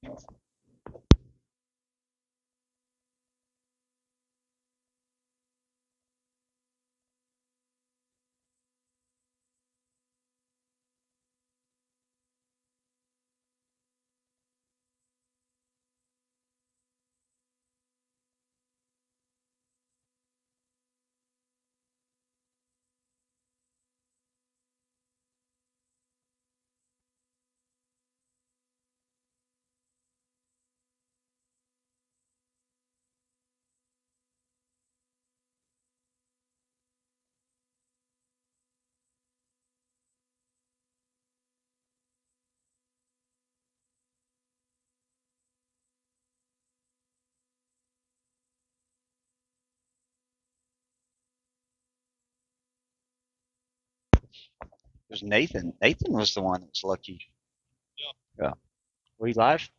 It was Nathan. Nathan was the one that was lucky. Yeah. Were you live?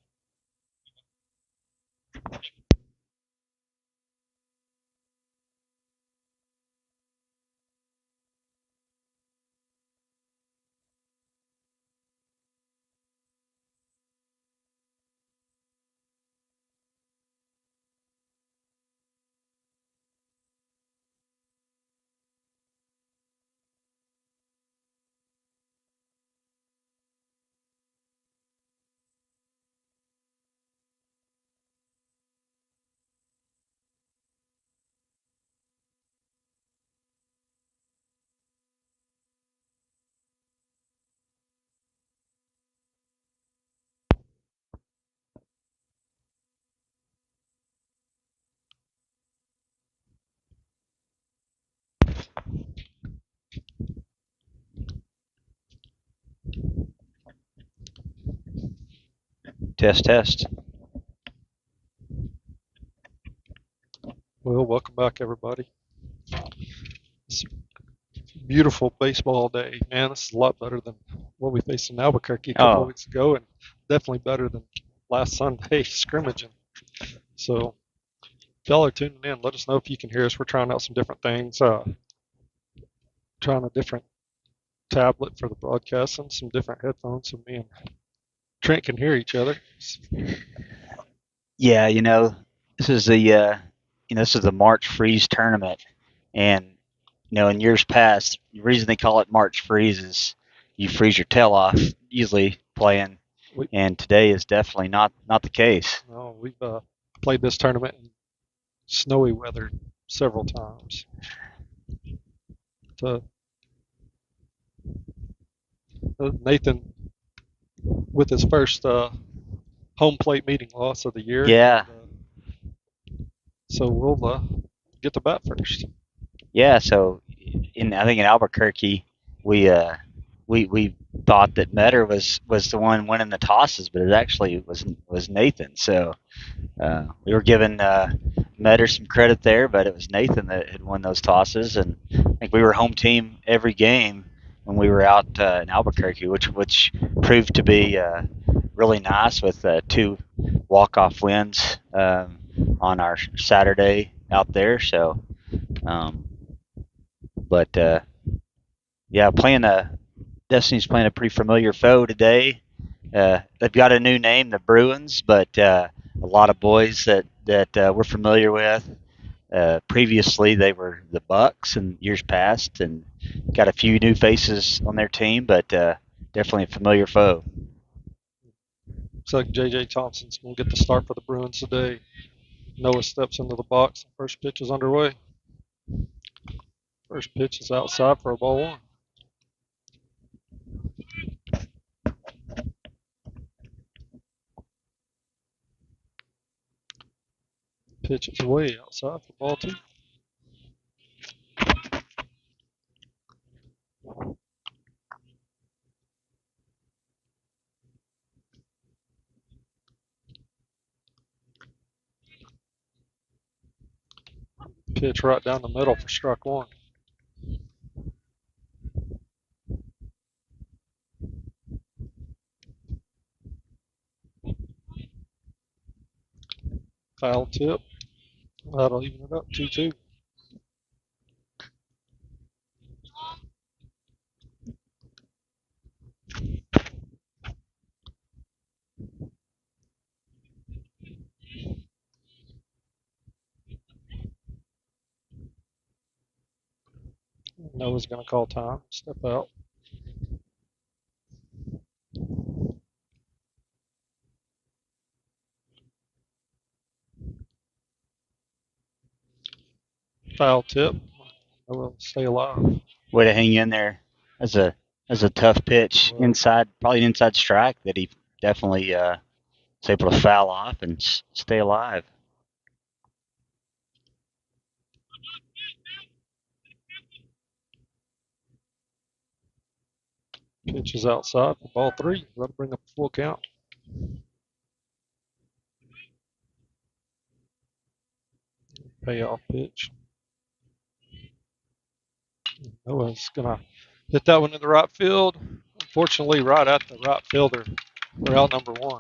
Test, test. Well, welcome back, everybody. It's a beautiful baseball day, man. This is a lot better than what we faced in Albuquerque a couple of Oh, weeks ago, and definitely better than last Sunday scrimmaging. So, if y'all are tuning in, let us know if you can hear us. We're trying out some different things. Trying a different tablet for the broadcast and some different headphones, so me and Trent can hear each other. yeah. This is this is the March Freeze tournament, and in years past, the reason they call it March Freeze is you freeze your tail off usually playing, We, and today is definitely not the case. no, we've played this tournament in snowy weather several times. So, Nathan, with his first home plate meeting loss of the year. Yeah, So we'll get the bat first. yeah. So, I think in Albuquerque, we uh, we thought that Metter was the one winning the tosses, but it actually was Nathan. So we were giving Metter some credit there, but it was Nathan that had won those tosses, and I think we were home team every game when we were out in Albuquerque, which proved to be really nice with two walk-off wins on our Saturday out there. So, um, but yeah, playing Destiny's playing a pretty familiar foe today. They've got a new name, the Bruins, but a lot of boys that we're familiar with. Previously, they were the Bucks in years past, and got a few new faces on their team, but definitely a familiar foe. Looks like J.J. Thompson's going to get the start for the Bruins today. Noah steps into the box. First pitch is underway. First pitch is outside for a ball one. Pitch is way outside for ball two. Pitch right down the middle for strike one. Foul tip. That'll even it up 2-2. Noah's going to call time. Step out. Foul tip. Noah will stay alive. Way to hang in there. As a tough pitch Right. inside, probably an inside strike that he definitely was able to foul off and stay alive. Pitch is outside for ball 3. That'll bring up a full count. Payoff pitch. Noah's going to hit that one in the right field. Unfortunately, right at the right fielder. We're out number 1.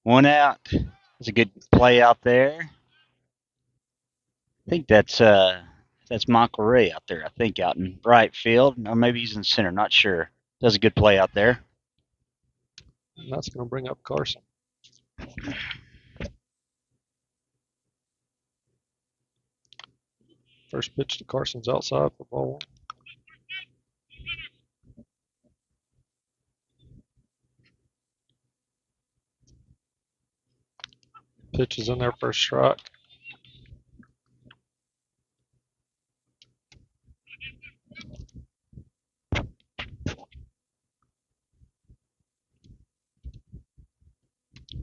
One out. That's a good play out there. I think that's Michael Ray out there. I think out in right field, or maybe he's in center. Not sure. Does a good play out there. And that's going to bring up Carson. First pitch to Carson's outside for ball 1. Pitch is in there, first strike.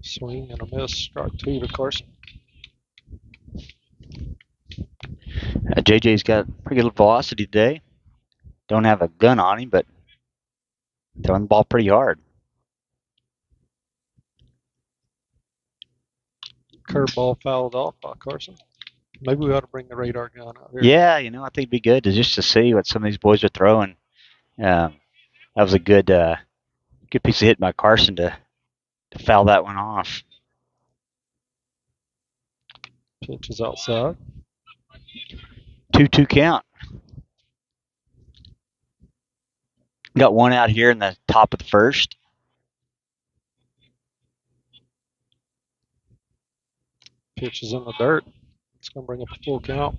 Swing and a miss. Strike 2 to Carson. JJ's got pretty good velocity today. Don't have a gun on him, but throwing the ball pretty hard. Curveball fouled off by Carson. Maybe we ought to bring the radar gun out here. Yeah, I think it'd be good to see what some of these boys are throwing. That was a good piece of hit by Carson to foul that one off. Pitch is outside. 2-2 count. Got one out here in the top of the first. Pitch is in the dirt. It's going to bring up a full count.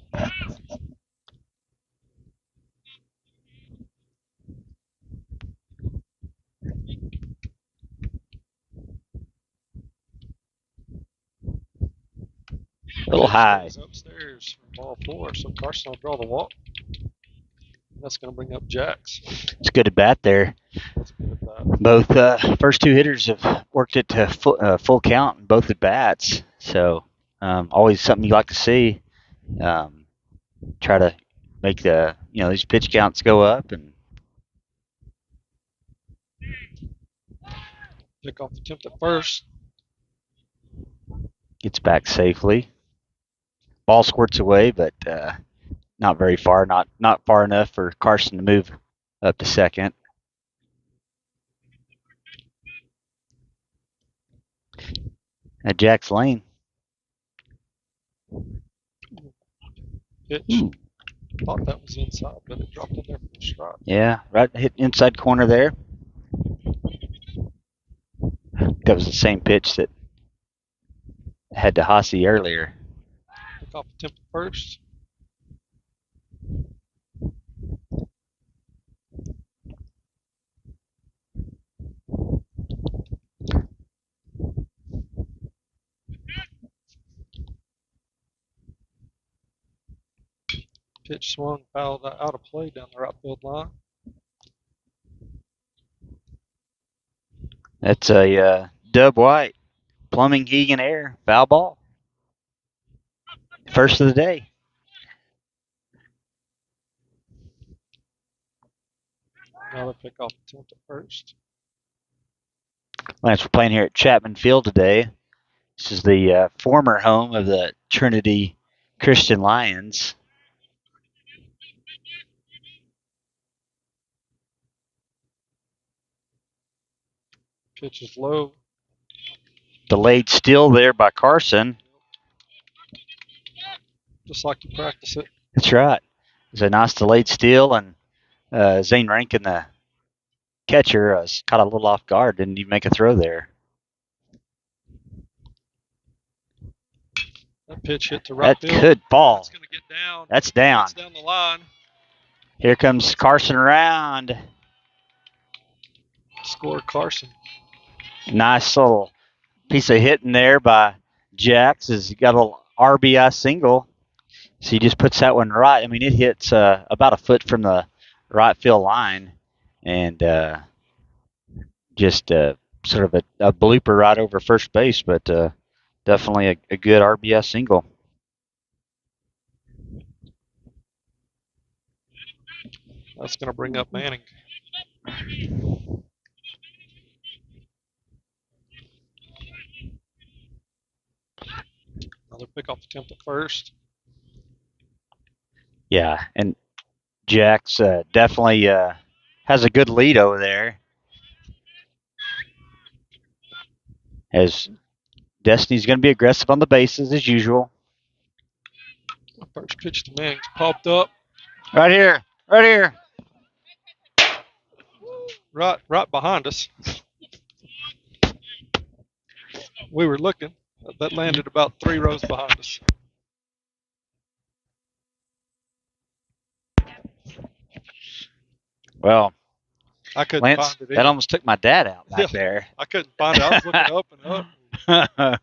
A little high. Upstairs for ball 4, so Carson will draw the walk. That's going to bring up Jax. It's good at bat there. That's good at bat. Both first 2 hitters have worked it to full count in both at bats. So always something you like to see. Try to make these pitch counts go up and Pick off the attempt at first. gets back safely. Ball squirts away, but not very far. Not far enough for Carson to move up to second. At Jack's lane. Pitch. Thought that was inside, but it dropped in there for the strike. Yeah, right hit inside corner there. That was the same pitch that had to Hossie earlier. Pick off attempt at first. Pitch swung, fouled out of play down the right field line. That's a Dub White plumbing, heating, and air foul ball. First of the day. Another pick off attempt at first. Lance, we're playing here at Chapman Field today. This is the former home of the Trinity Christian Lions. Pitch is low. Delayed steal there by Carson. Just like you practice it. That's right. It's a nice delayed steal, and Zane Rankin, the catcher, caught a little off guard. Didn't even make a throw there. That pitch hit to right That field. could fall. It's going to get down. That's down. That's down the line. Here comes Carson around. Score Carson. Nice little piece of hitting there by Jax. Has got a little RBI single. So he just puts that one right. I mean, it hits about a foot from the right field line, and just sort of a blooper right over first base, but definitely a good RBI single. That's going to bring up Manning. Another pickoff attempt at first. Yeah, and Jax definitely has a good lead over there. As Destiny's going to be aggressive on the bases as usual. First pitch to Manning's popped up. Right here, right here. Right behind us. We were looking. That landed about 3 rows behind us. Well, I couldn't Lance, find it. that almost took my dad out back Yeah, there. I couldn't find it. I was looking up and up.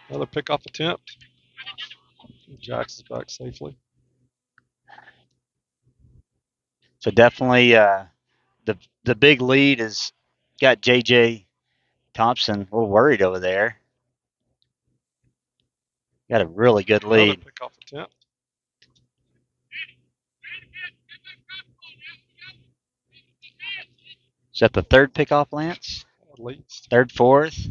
Another pickoff attempt. Jax is back safely. So definitely the big lead has got J.J. Thompson a little worried over there. Got a really good lead. Another pickoff attempt. Is that the third pickoff, Lance? At least. Third, fourth?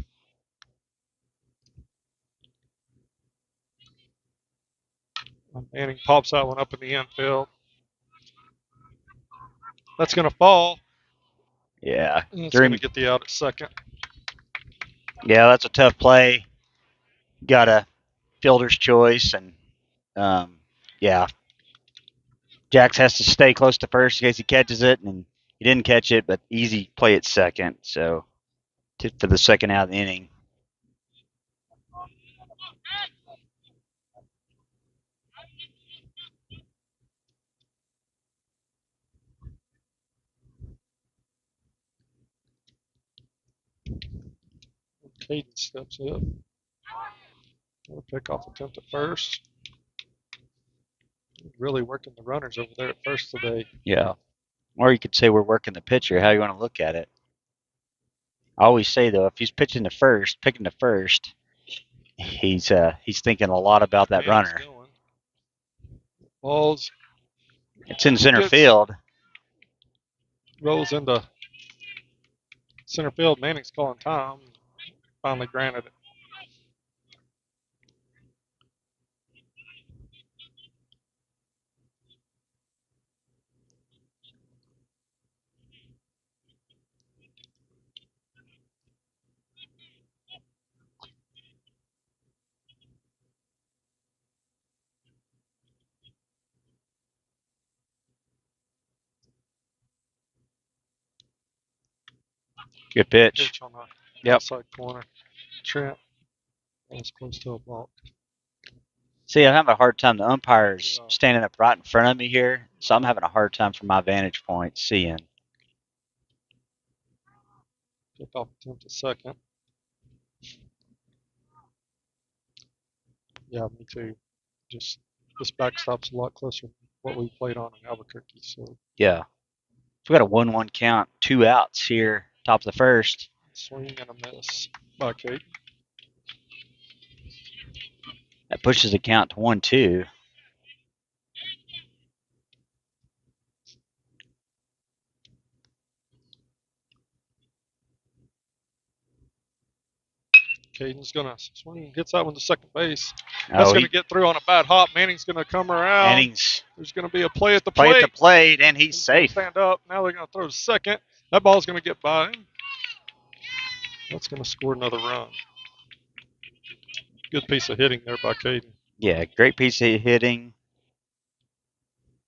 Manning pops that one up in the infield. That's going to fall. Yeah. It's going to get the out at second. Yeah, that's a tough play. Got a fielder's choice, and yeah. Jax has to stay close to first in case he catches it, and he didn't catch it, but easy play at second. So for the second out of the inning. Caden steps up. Another pickoff attempt at first. Really working the runners over there at first today. Yeah. Or you could say we're working the pitcher, how you want to look at it. I always say, though, if he's picking to first, he's thinking a lot about that runner. Balls. It's in center field. Rolls into center field. Manning's calling time. Finally granted it. Good pitch. On the outside corner. Trent. That's close to a balk. See, I'm having a hard time. The umpire's standing up right in front of me here, so I'm having a hard time from my vantage point seeing. Kickoff attempt at second. Yeah, me too. Just this backstop's a lot closer than what we played on in Albuquerque. So yeah, so we got a 1-1 count, 2 outs here, top of the first. Swing and a miss by Kate. That pushes the count to 1-2. Caden's going to swing, hits that one to second base. That's going to get through on a bad hop. Manning's going to come around. There's going to be a play at the plate. Play at the plate, and he's safe. Stand up. Now they're going to throw to second. That ball's going to get by him. That's going to score another run. Good piece of hitting there by Caden. Yeah, great piece of hitting.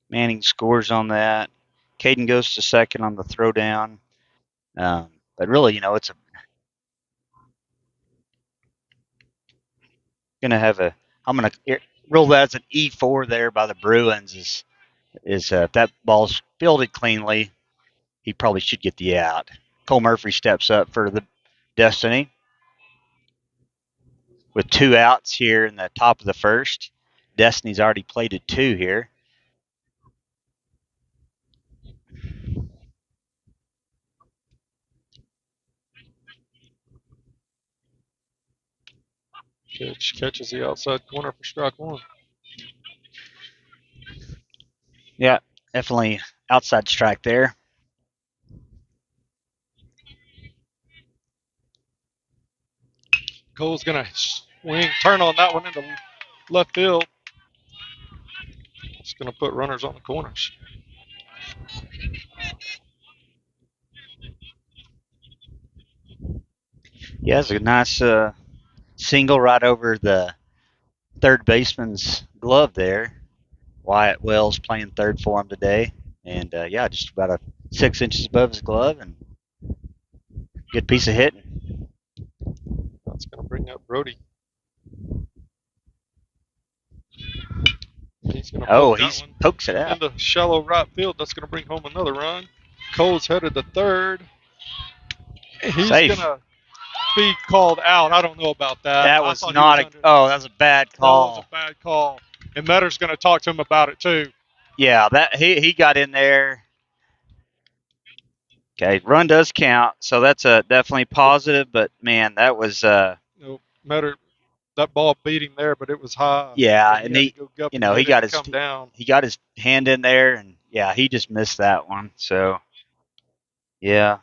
Manning scores on that. Caden goes to second on the throwdown. But really, it's gonna have a. I'm gonna rule that as an E4 there by the Bruins. Is if that ball's fielded cleanly, he probably should get the out. Cole Murphy steps up for the Destiny with 2 outs here in the top of the first. Destiny's already played at 2 here. Pitch catches the outside corner for strike one. Yeah, definitely outside strike there. Cole's going to swing, turn on that one into left field. It's going to put runners on the corners. Yeah, it's a nice single right over the third baseman's glove there. Wyatt Wells playing third for him today. And yeah, just about a 6 inches above his glove and good piece of hitting. That's going to bring up Brody. He's going to pokes it out into shallow right field. That's going to bring home another run. Cole's headed to third. He's going to be called out. I don't know about that. That was not a. Oh, that was a bad call. That was a bad call. And Metter's going to talk to him about it too. Yeah, that he got in there. Okay, run does count, so that's a definitely positive. But man, that was Metter, that ball beat him there, but it was high. Yeah, and he got his come down. He got his hand in there, and yeah, he just missed that one. So yeah,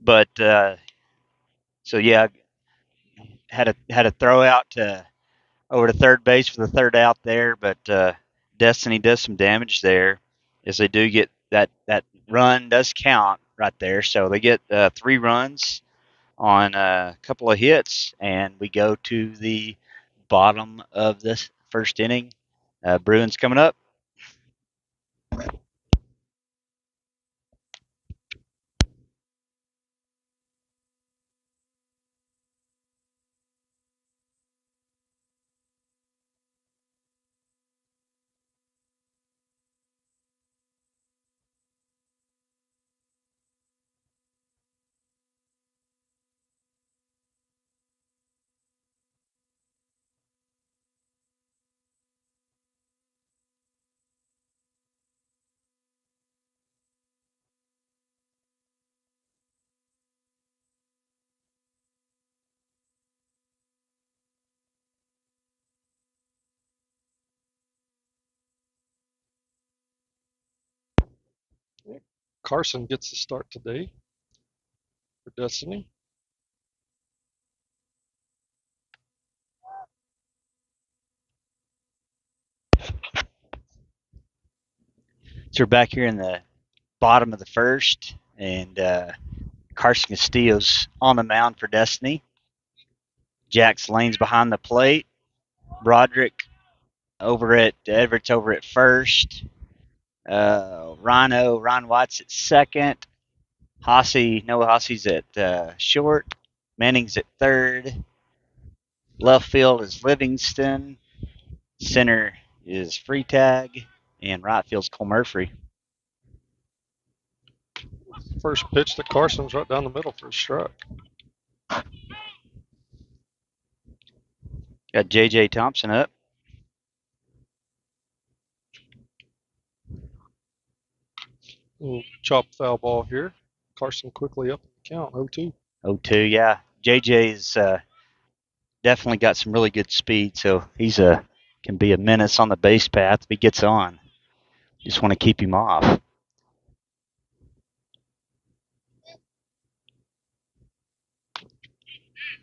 but so yeah, had a throw out to over to third base for the third out there, but Destiny does some damage there, as they do get that run does count right there. So they get 3 runs on a couple of hits, and we go to the bottom of this first inning. Bruins coming up. Carson gets the start today for Destiny. So we're back here in the bottom of the first, and Carson Castillo's on the mound for Destiny. Jax Lane's behind the plate. Broderick Everett's over at first. Ryan Watts at second. Noah Hosse's at short. Manning's at third. Left field is Livingston. Center is Freetag. And right field's Cole Murphy. First pitch to Carson's right down the middle for a strike. Got J.J. Thompson up. Little chop foul ball here. Carson quickly up the count, 0-2. 0-2, yeah. JJ's definitely got some really good speed, so he's can be a menace on the base path if he gets on. Just want to keep him off.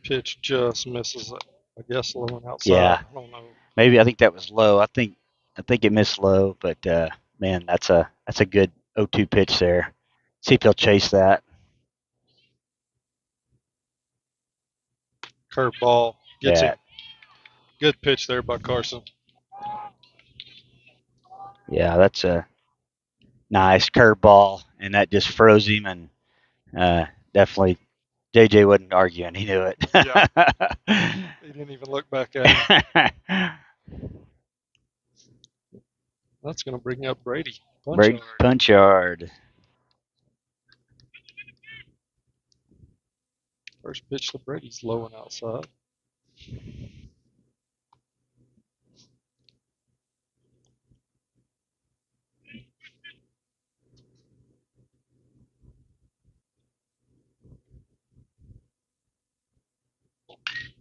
Pitch just misses, I guess, low and outside. Yeah. I don't know. Maybe I think that was low. I think it missed low, but man, that's a good 0-2 pitch there. See if he'll chase that. Curveball gets it. Good pitch there by Carson. Yeah, that's a nice curveball, and that just froze him, and definitely JJ wasn't arguing. He knew it. Yeah. He didn't even look back at him. That's going to bring up Brady. Break punch yard. First pitch to Brady's low and outside.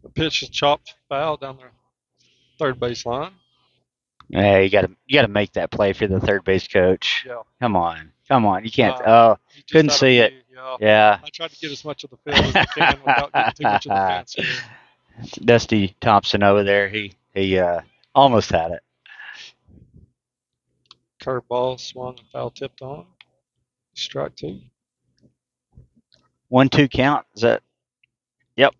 The pitch is chopped foul down the third base line. Yeah, you gotta make that play for the third base coach. Yeah. Come on. You can't. He just couldn't had a see it. view, Yeah. I tried to get as much of the field as I can without getting too much of the fence here. Dusty Thompson over there. He almost had it. Curveball swung and foul tipped on. Strike two. 1-2 count. Is that? Yep.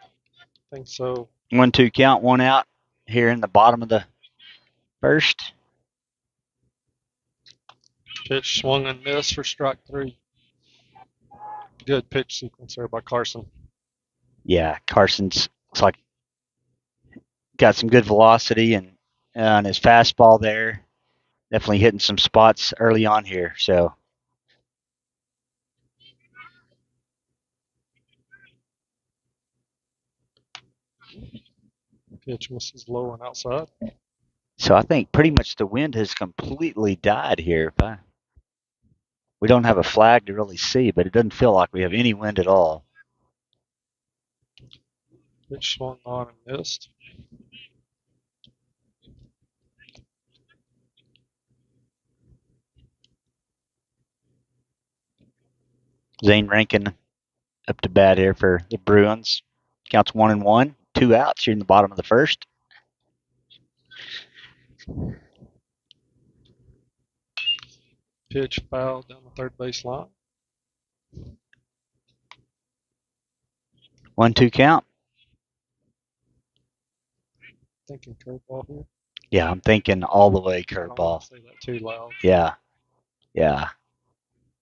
I think so. 1-2 count. One out here in the bottom of the first. Pitch swung and missed for strike three. Good pitch sequence there by Carson. Yeah, Carson's looks like got some good velocity and on his fastball there. Definitely hitting some spots early on here. So Pitch misses low and outside. I think pretty much the wind has completely died here. We don't have a flag to really see, but it doesn't feel like we have any wind at all. Pitch swung on and missed. Zane Rankin up to bat here for the Bruins. Counts 1-1, 2 outs here in the bottom of the first. Pitch fouled down the third base line. 1-2 count. Thinking curveball here. Yeah, I'm thinking all the way I don't want curveball. to say that too loud. Yeah.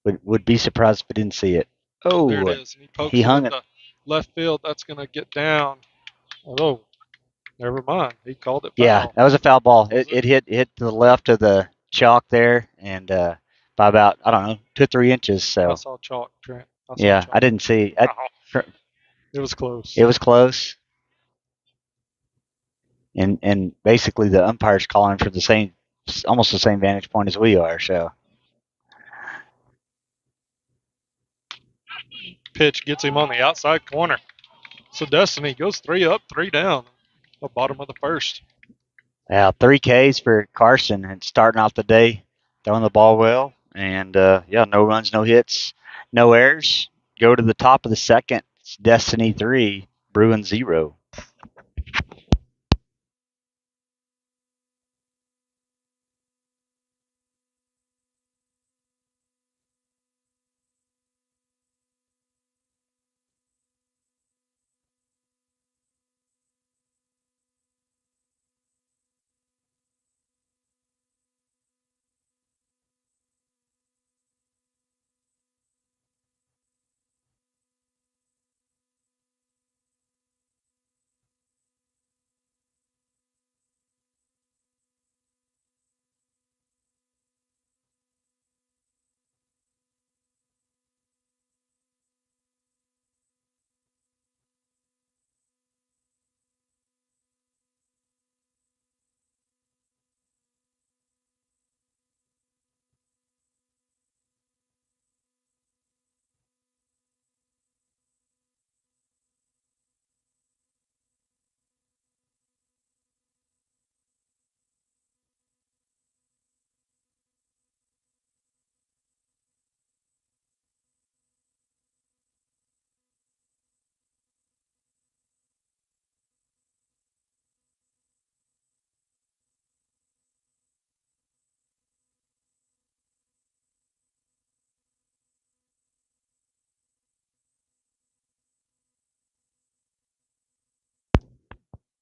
Would be surprised if I didn't see it. Oh, there it is. And he pokes he it hung into left field. That's going to get down. Oh, never mind. He called it foul. Yeah, that was a foul ball. It hit to the left of the chalk there, and by about, I don't know, 2 or 3 inches. So I saw chalk, Trent. chalk. I didn't see. It was close. It was close. And basically the umpire's calling for almost the same vantage point as we are. So Pitch gets him on the outside corner. So Destiny goes 3 up, 3 down. The bottom of the first. yeah, 3 Ks for Carson and starting out the day, throwing the ball well, and no runs, no hits, no errors. Go to the top of the second. It's Destiny 3, Bruins 0.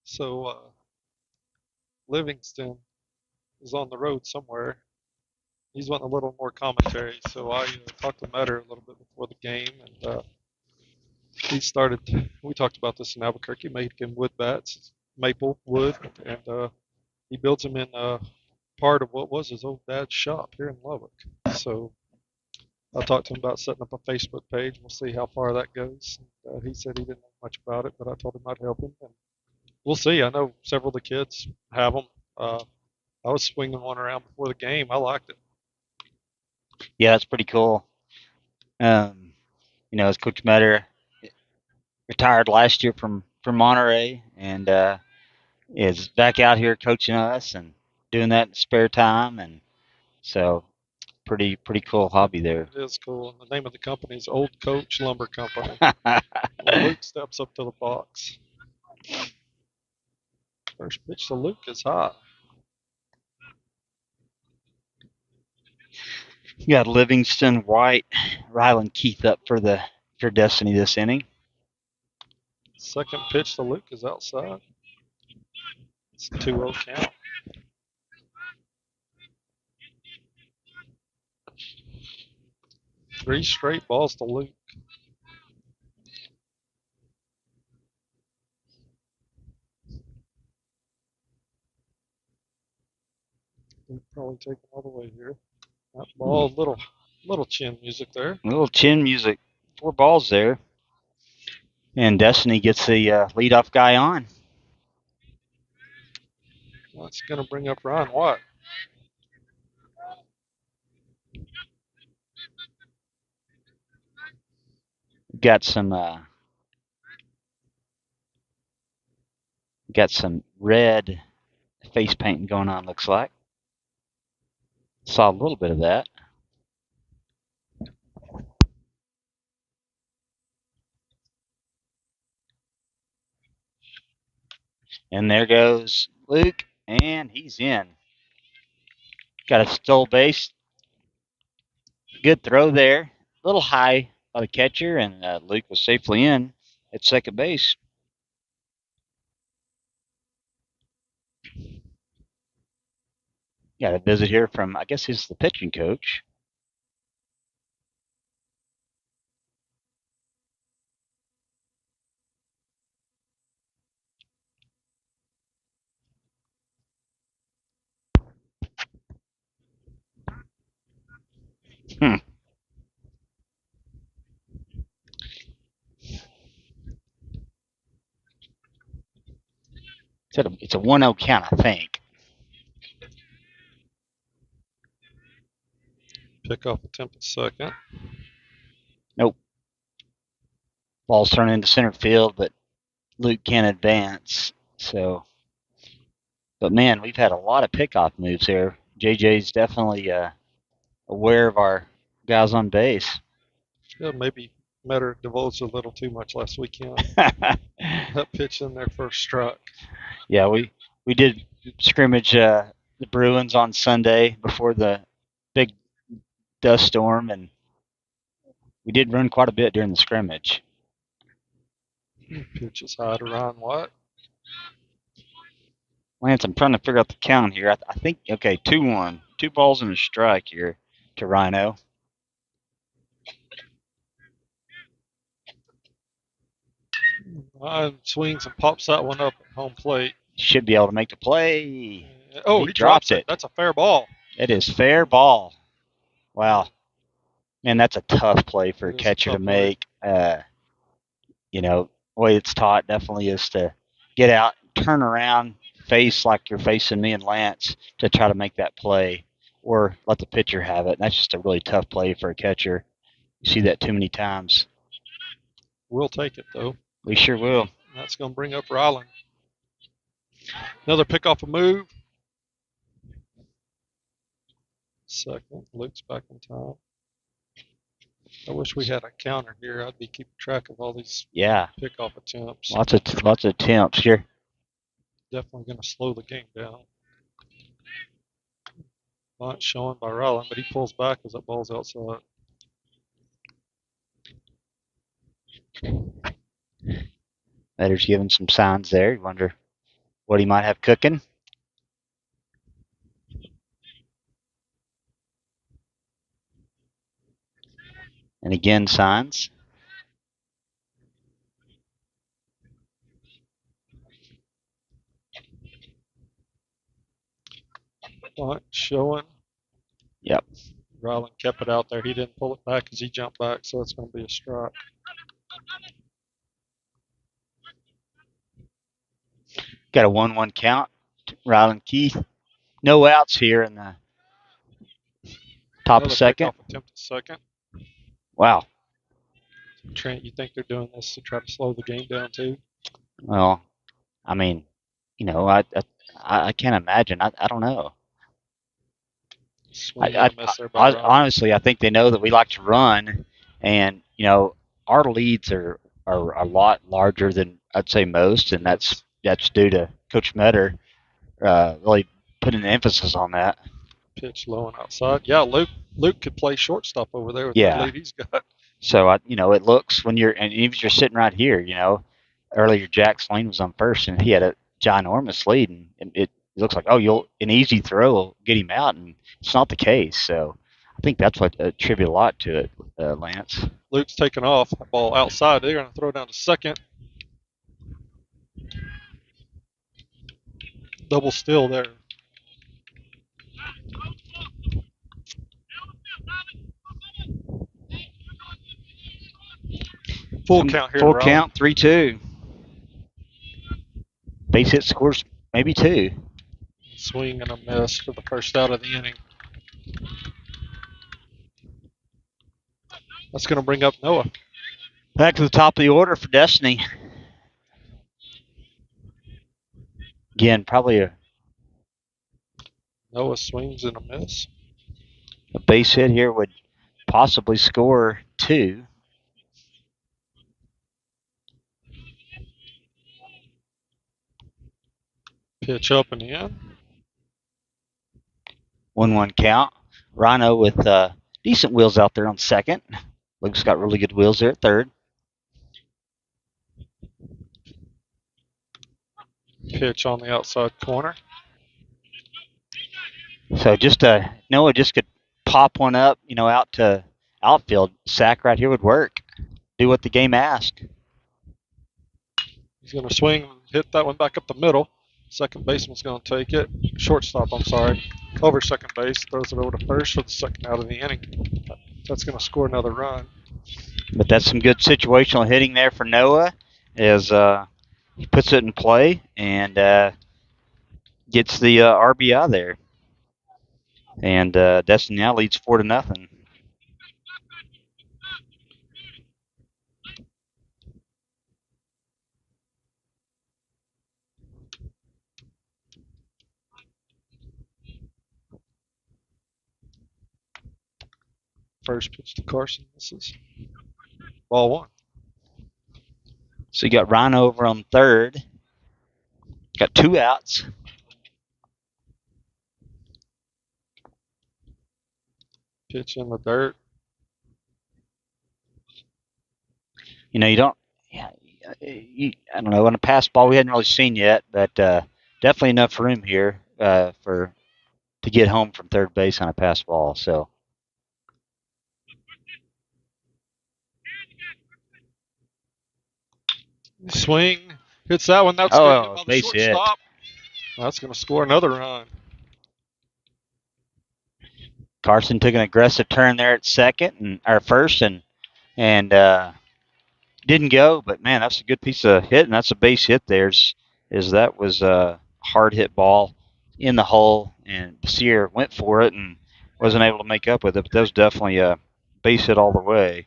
So Livingston is on the road somewhere. He's wanting a little more commentary. So I talked to Metter a little bit before the game, and he started. We talked about this in Albuquerque, making wood bats, maple wood, and he builds them in part of what was his old dad's shop here in Lubbock. So I talked to him about setting up a Facebook page. We'll see how far that goes. He said he didn't know much about it, but I told him I'd help him. And we'll see. I know several of the kids have them. I was swinging one around before the game. I liked it. Yeah, that's pretty cool. As Coach Metter retired last year from Monterey and is back out here coaching us and doing that in spare time, and so pretty cool hobby there. It is cool. And the name of the company is Old Coach Lumber Company. Luke steps up to the box. First pitch to Luke is high. You got Livingston, White, Ryland, Keith up for Destiny this inning. Second pitch to Luke is outside. It's a 2-0 count. Three straight balls to Luke. He'll probably take it all the way here. That ball, little chin music there. A little chin music. 4 balls there. And Destiny gets the leadoff guy on. That's going to bring up Ryan Watt. Got some red face painting going on, looks like. Saw a little bit of that. And there goes Luke, and he's in. Got a stole base. Good throw there. A little high by the catcher, and Luke was safely in at second base. Got a visit here from, I guess he's the pitching coach. Hmm. It's a 1-0 count, I think. Pick off attempt at second. Nope. Ball's turning into center field, but Luke can't advance. So, but man, we've had a lot of pickoff moves here. JJ's definitely aware of our guys on base. Yeah, maybe Metter divulged a little too much last weekend. That pitch in there first struck. Yeah, we did scrimmage the Bruins on Sunday before the big dust storm, and we did run quite a bit during the scrimmage. Pitch is high to Ryan Watt. Lance, I'm trying to figure out the count here. I think, okay, 2-1. 2 balls and a strike here to Rhino. Ryan swings and pops that one up at home plate. Should be able to make the play. Oh, he drops it. That's a fair ball. It is fair ball. Wow. Man, that's a tough play for a catcher to make. The way it's taught definitely is to get out, turn around, face like you're facing me and Lance to try to make that play, or let the pitcher have it. And that's just a really tough play for a catcher. You see that too many times. We'll take it, though. We sure will. That's going to bring up Ryland. Another pick off a move. Second. Luke's back in time. I wish we had a counter here. I'd be keeping track of all these pickoff attempts. Lots of attempts here. Definitely going to slow the game down. Bunt showing by Ryland, but he pulls back as that ball's outside. Metter's giving some signs there. You wonder what he might have cooking. And again, signs. Bunt showing. Yep. Ryland kept it out there. He didn't pull it back as he jumped back, so it's going to be a strike. Got a 1-1 count. Ryland Keith. No outs here in the top of Another second. pickoff attempt at second. Wow. Trent, you think they're doing this to try to slow the game down too? Well, I mean, I can't imagine. I don't know. Swing and a miss there by Ryland. Honestly, I think they know that we like to run, and our leads are a lot larger than I'd say most, and that's due to Coach Metter really putting an emphasis on that. Pitch low and outside. Yeah, Luke could play shortstop over there with the lead he's got. So it looks when you're and even if you're sitting right here, earlier Jack Slane was on first and he had a ginormous lead, and it looks like an easy throw will get him out, and it's not the case. So I think that's what attribute a lot to it, Lance. Luke's taking off. Ball outside. They're going to throw down to second. Double steal there. Full count here. Full count, 3-2. Base hit scores maybe 2. Swing and a miss for the first out of the inning. That's going to bring up Noah. Back to the top of the order for Destiny. Again, probably Noah swings and a miss. A base hit here would possibly score 2. Pitch up and in. 1-1 count. Rhino with decent wheels out there on second. Luke's got really good wheels there at third. Pitch on the outside corner. So Noah just could pop one up, out to outfield. Sack right here would work. Do what the game asked. He's going to swing and hit that one back up the middle. Second baseman's going to take it. Shortstop, I'm sorry. Over second base. Throws it over to first for the second out of the inning. That's going to score another run. But that's some good situational hitting there for Noah as he puts it in play and gets the RBI there. And Destiny now leads 4-0. First pitch to Carson. This is ball 1. So you got Rhino over on third. Got 2 outs. Pitch in the dirt. You don't. Yeah, I don't know. On a pass ball, we hadn't really seen yet, but definitely enough room here to get home from third base on a pass ball. So. Swing. Hits that one. That's good. By the Base hit. That's going to score another run. Carson took an aggressive turn there at first, and didn't go. But man, that's a good piece of hit, and that's a base hit. That was a hard hit ball in the hole, and Sear went for it and wasn't able to make up with it. But that was definitely a base hit all the way.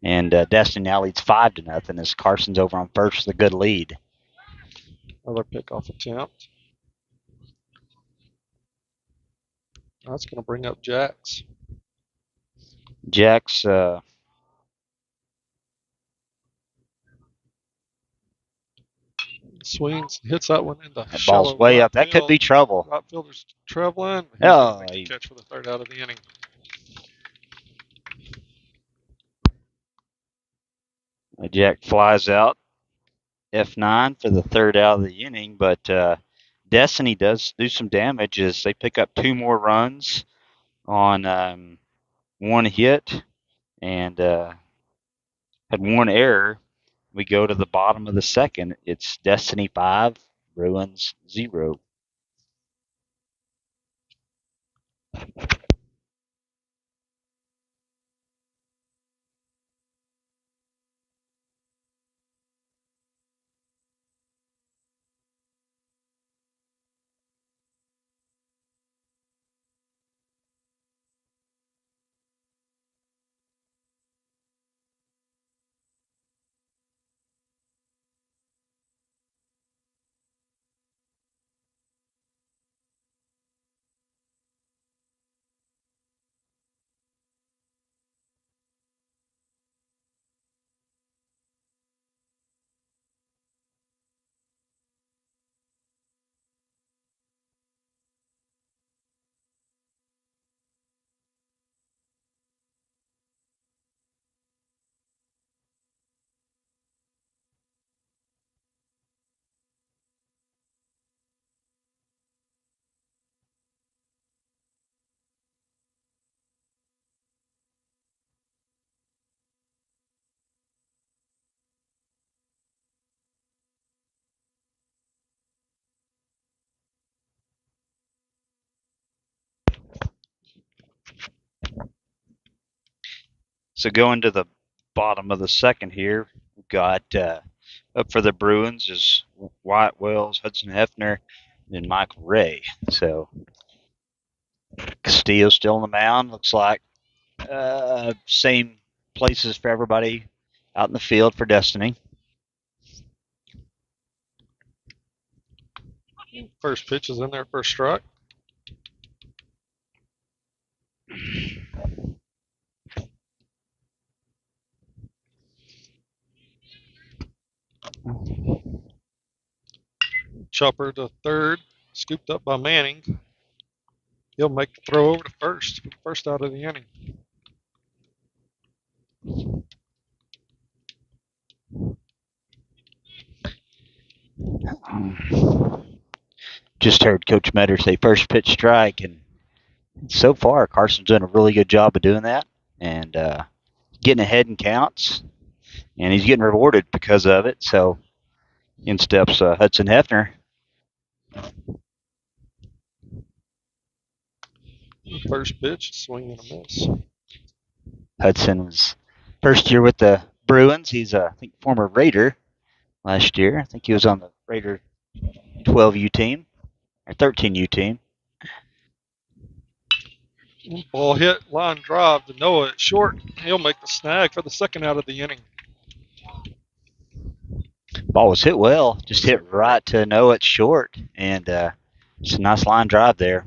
And Destiny now leads 5-0 as Carson's over on first with a good lead. Another pickoff attempt. That's going to bring up Jax. Jax swings, hits that one in the that ball's way up. That could be trouble. Right fielder's traveling. He catch for the third out of the inning. Jack flies out F9 for the third out of the inning, but Destiny does do some damage as they pick up 2 more runs on 1 hit and had 1 error. We go to the bottom of the second. It's Destiny 5, Bruins 0. So going to the bottom of the second here, we've got up for the Bruins is Wyatt Wells, Hudson Hefner, and then Michael Ray. So Castillo still on the mound. Looks like same places for everybody out in the field for Destiny. First pitch is in there for a strike. Chopper to third, scooped up by Manning. He'll make the throw over to first. First out of the inning. Just heard Coach Metter say first pitch strike, and so far Carson's done a really good job of doing that and getting ahead in counts, and he's getting rewarded because of it. So in steps Hudson Hefner. First pitch, swing and a miss. Hudson was first year with the Bruins. He's I think former Raider last year. I think he was on the Raider 12U team or 13U team. Ball hit, line drive to Noah at short. He'll make the snag for the second out of the inning. Ball was hit well, just hit right to Noah at short, and it's a nice line drive there.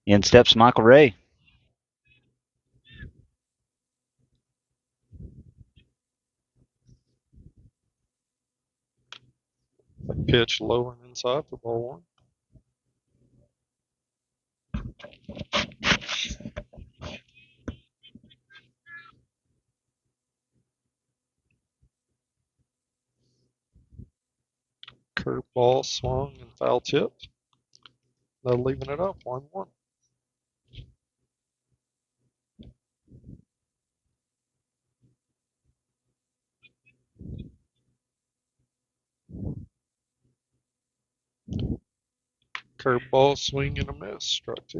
In steps Michael Ray. A pitch low and inside for ball one. Curveball swung and foul tipped. They're leaving it up 1-1. Curveball, swing and a miss. Strike two.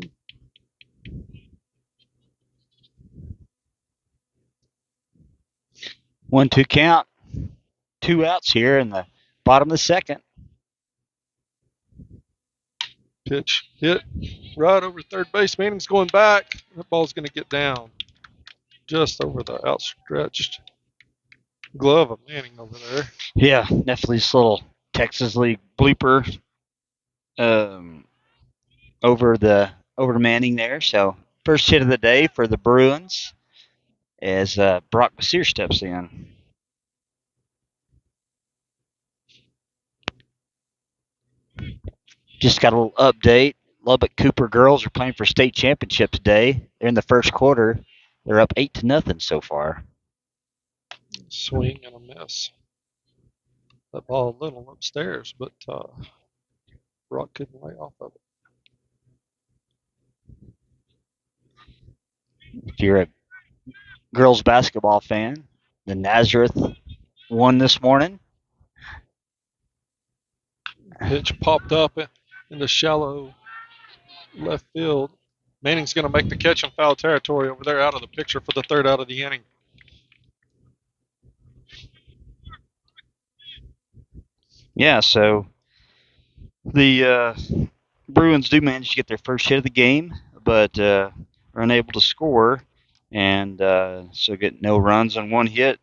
1-2 count. 2 outs here in the bottom of the second. Pitch hit right over third base. Manning's going back. That ball's going to get down just over the outstretched glove of Manning over there. Yeah, definitely this little Texas League blooper over to Manning there. So first hit of the day for the Bruins as Brock Basier steps in. Just got a little update. Lubbock Cooper girls are playing for state championship today. They're in the first quarter. They're up 8-0 so far. Swing and a miss. That ball a little upstairs, but Brock couldn't lay off of it. If you're a girls basketball fan, the Nazareth won this morning. Pitch popped up in the shallow left field. Manning's going to make the catch in foul territory over there, out of the picture for the third out of the inning. Yeah, so the Bruins do manage to get their first hit of the game, but are unable to score, and so get no runs on one hit,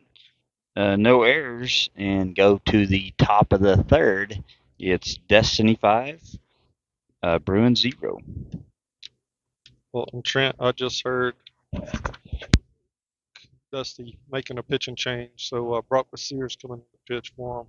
no errors, and go to the top of the third. It's Destiny 5, Bruins 0. Well, and Trent, I just heard Dusty making a pitching change, so Brock Sears coming to pitch for him.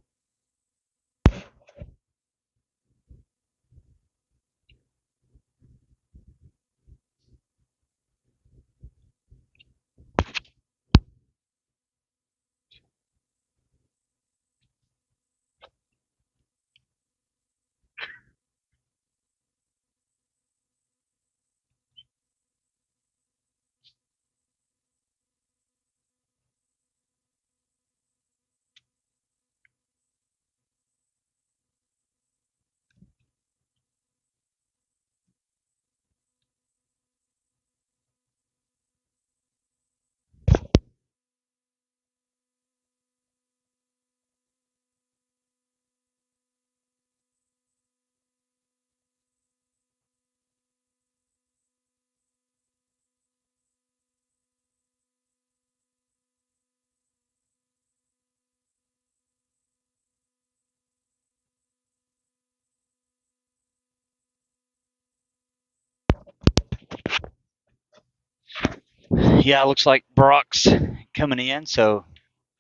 Yeah, it looks like Brock's coming in, so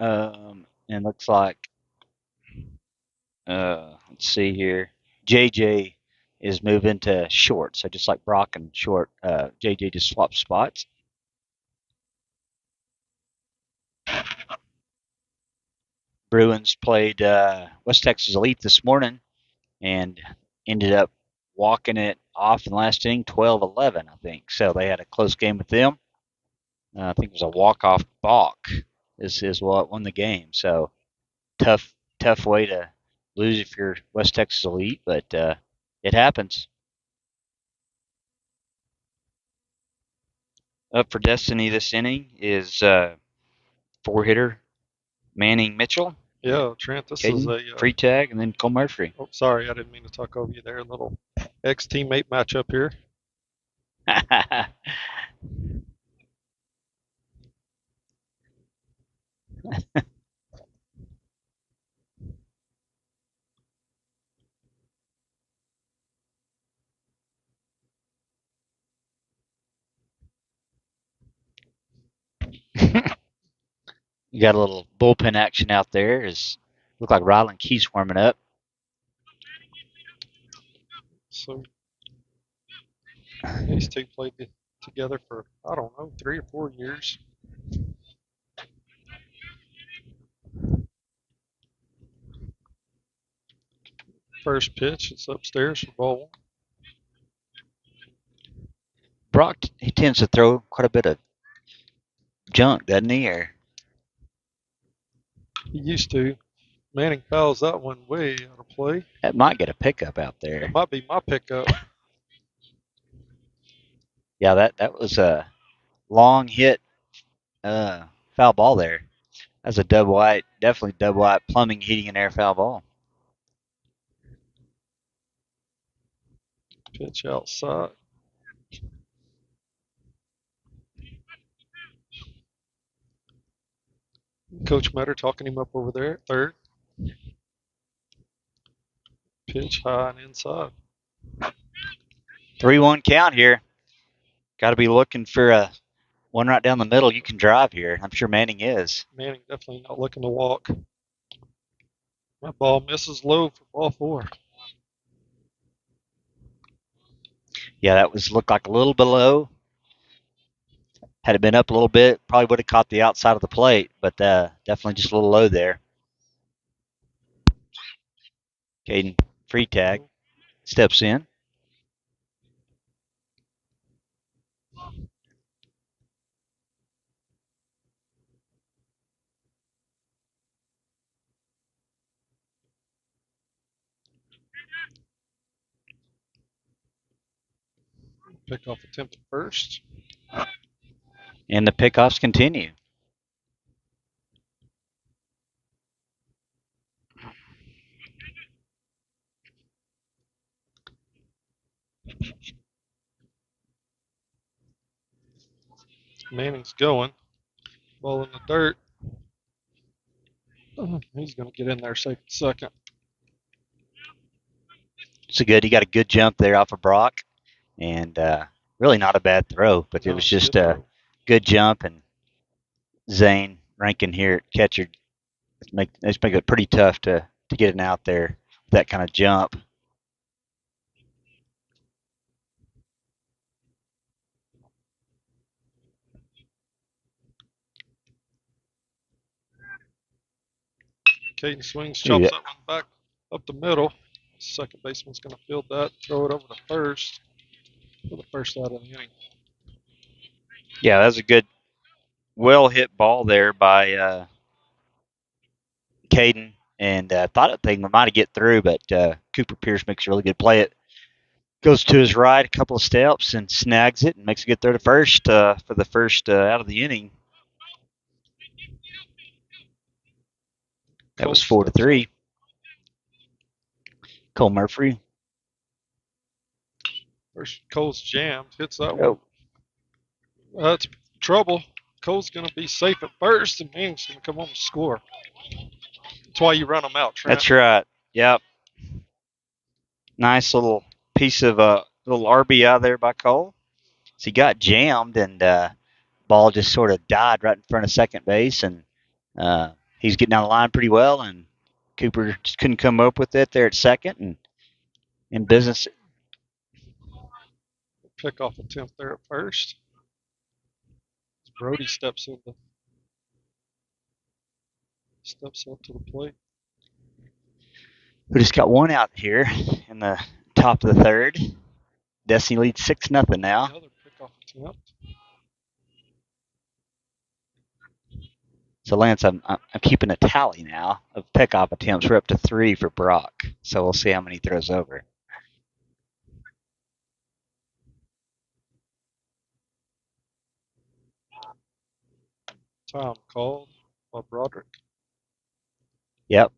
and looks like let's see here, JJ is moving to short. So just like Brock and short, JJ just swapped spots. Bruins played West Texas Elite this morning and ended up walking it off in the last inning, 12-11, I think. So they had a close game with them. I think it was a walk-off balk is what won the game. So tough way to lose if you're West Texas Elite, but it happens. Up for Destiny this inning is four hitter Manning Mitchell. Yeah, Trent, this is Caden, a. free tag, and then Cole Murphy. Oh, sorry, I didn't mean to talk over you there. A little ex-teammate matchup here. You got a little bullpen action out there. Look like Ryland Keys warming up. So these two played together for, I don't know, 3 or 4 years. First pitch, it's upstairs for ball one. Brock, he tends to throw quite a bit of junk, doesn't he? Or He used to. Manning fouls that one way out of play. that might get a pickup out there. That might be my pickup. Yeah, that was a long hit foul ball there. That's a double white, definitely double white plumbing, heating, and air foul ball. Pitch outside. Coach Metter talking him up over there at third. Pitch high and inside. 3-1 count here. Got to be looking for a one right down the middle. You can drive here. I'm sure Manning is. Manning definitely not looking to walk. That ball misses low for ball 4. Yeah, that was looked like a little below. Had it been up a little bit, probably would have caught the outside of the plate, but definitely just a little low there. Caden, free tag, steps in. Pickoff attempt at first. And the pickoffs continue. Manning's going. Ball in the dirt. He's going to get in there safe second. So good. He got a good jump there off of Brock, and really not a bad throw, but it was just a good jump. And Zane Rankin here at catcher, it's make it pretty tough to get it out there with that kind of jump. Caden swings, chops that one back up the middle. Second baseman's going to field that, throw it over to first for the first out of the inning. Yeah, that was a good, well hit ball there by Caden, and thought that thing might get through, but Cooper Pierce makes a really good play. It goes to his right a couple of steps and snags it and makes a good throw to first for the first out of the inning. That was 4-3. Cole Murphy. First, Cole's jammed, hits that one. That's trouble. Cole's going to be safe at first, and Manning's going to come home and score. That's why you run them out, Trent. That's right. Yep. Nice little piece of little RBI there by Cole. So he got jammed, and ball just sort of died right in front of second base, and he's getting down the line pretty well, and Cooper just couldn't come up with it there at second, and in business. Pickoff attempt there at first. Brody steps up to the plate. We just got one out here in the top of the third. Destiny leads 6-0 now. Another pickoff attempt. So Lance, I'm keeping a tally now of pickoff attempts. We're up to 3 for Brock. So we'll see how many he throws over. Time called by Broderick. Yep.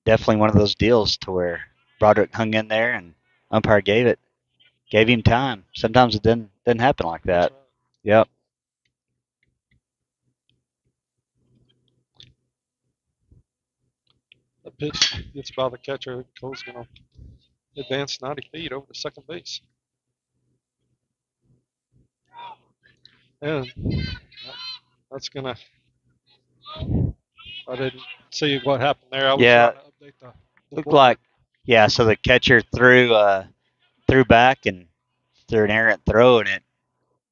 Definitely one of those deals to where Broderick hung in there and umpire gave him time. Sometimes it doesn't happen like that. Right. Yep. That pitch gets by the catcher. Cole's going to advance 90 feet over to second base. And that's going to. I didn't see what happened there. I was trying to update the looked like, yeah, so the catcher threw back and threw an errant throw, and it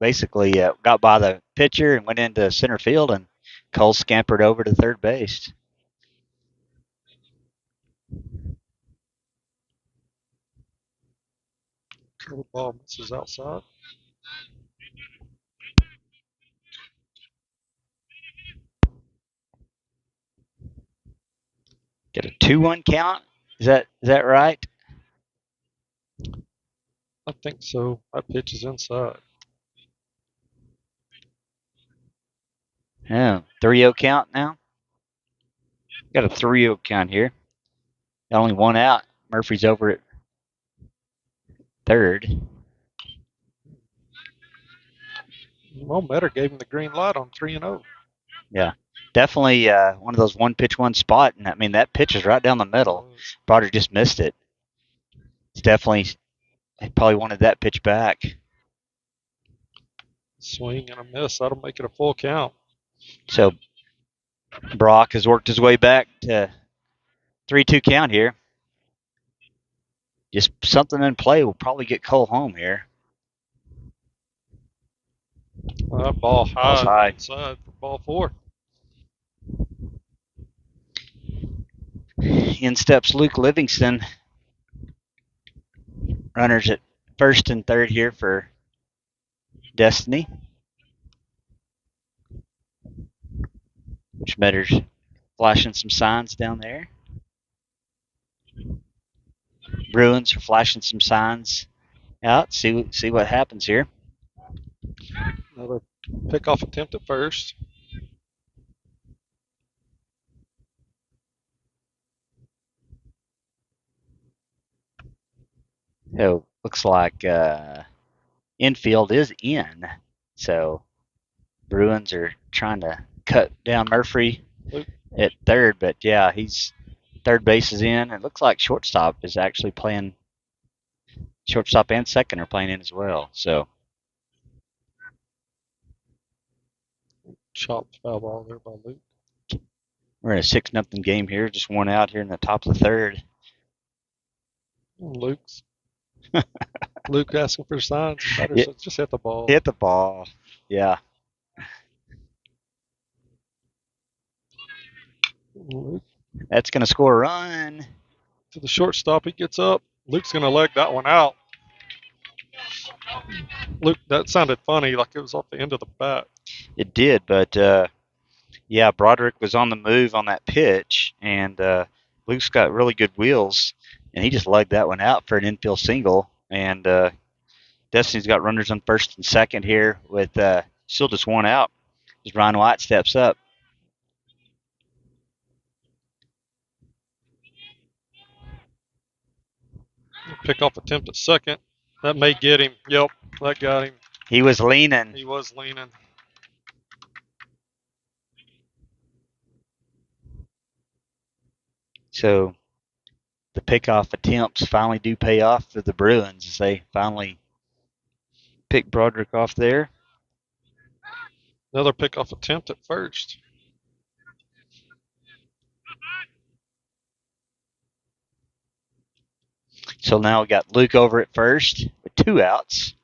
basically got by the pitcher and went into center field, and Cole scampered over to third base. Curveball misses outside. Get a 2-1 count? Is that right? I think so. That pitch is inside. Yeah, 3-0 count now. Got a 3-0 count here. Got only one out. Murphy's over at third. Well, Metter gave him the green light on 3-0. Yeah, definitely one of those one pitch, one spot. And I mean, that pitch is right down the middle. Broderick just missed it. It's definitely, he probably wanted that pitch back. Swing and a miss. That'll make it a full count. So Brock has worked his way back to 3-2 count here. Just something in play will probably get Cole home here. That ball high inside for ball 4. In steps Luke Livingston. Runners at first and third here for Destiny. Schmetter's flashing some signs down there. Bruins are flashing some signs out. See what happens here. Another pickoff attempt at first. So looks like infield is in. So Bruins are trying to cut down Murphy at third, but yeah, he's third base is in. It looks like shortstop is actually playing. Shortstop and second are playing in as well. So Chopped foul ball there by Luke. we're in a 6-0 game here. Just one out here in the top of the third. Luke's Luke asking for signs. Yeah, Just hit the ball. hit the ball. Yeah. Luke That's going to score a run. to the shortstop. He gets up. Luke's going to leg that one out. Luke, that sounded funny, like it was off the end of the bat. It did, but yeah, Broderick was on the move on that pitch, and Luke's got really good wheels, and he just lugged that one out for an infield single. And Destiny's got runners on first and second here with still just one out as Ryan White steps up. Pick off attempt at second. That may get him. Yep, that got him. He was leaning. He was leaning. So the pickoff attempts finally do pay off for the Bruins as they finally pick Broderick off there. Another pickoff attempt at first. So now we got Luke over at first with 2 outs.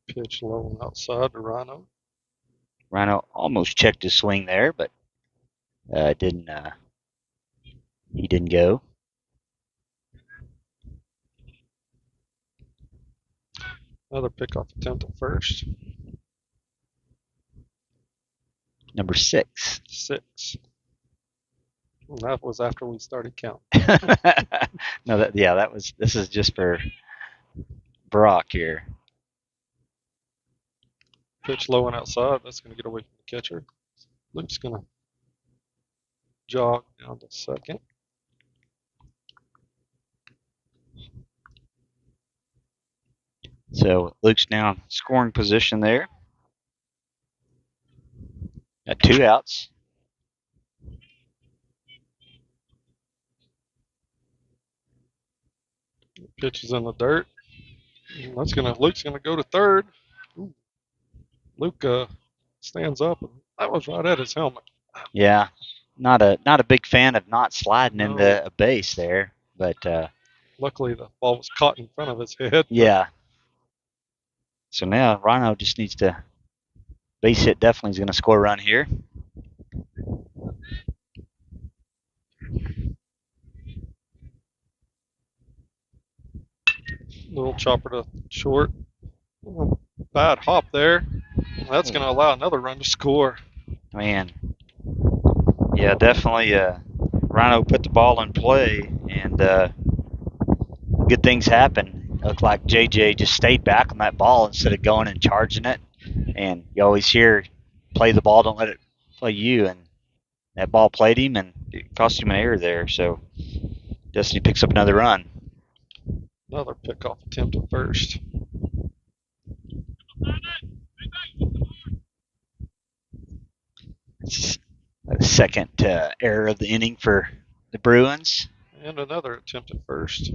Pitch low and outside to Rhino. Rhino almost checked his swing there, but didn't. He didn't go. Another pickoff attempt at first. Number 6. 6. And that was after we started counting. No, that was. This is just for Brock here. Pitch low and outside. That's going to get away from the catcher. Luke's going to jog down to second. So Luke's now in scoring position there. Got 2 outs. Pitch is in the dirt. Luke's gonna go to third. Ooh. Luke stands up, and that was right at his helmet. Yeah, not a big fan of not sliding No. into a base there, but Luckily, the ball was caught in front of his head. yeah. So now Rhino just needs to base hit. Definitely is going to score a run here. Little chopper to short. Bad hop there. That's going to allow another run to score. Man, yeah, definitely. Rhino put the ball in play, and good things happen. It looked like JJ just stayed back on that ball instead of going and charging it. And you always hear, play the ball, don't let it play you. And that ball played him, and it cost him an error there. So Destiny picks up another run. Another pickoff attempt at first. It's the second error of the inning for the Bruins. And another attempt at first.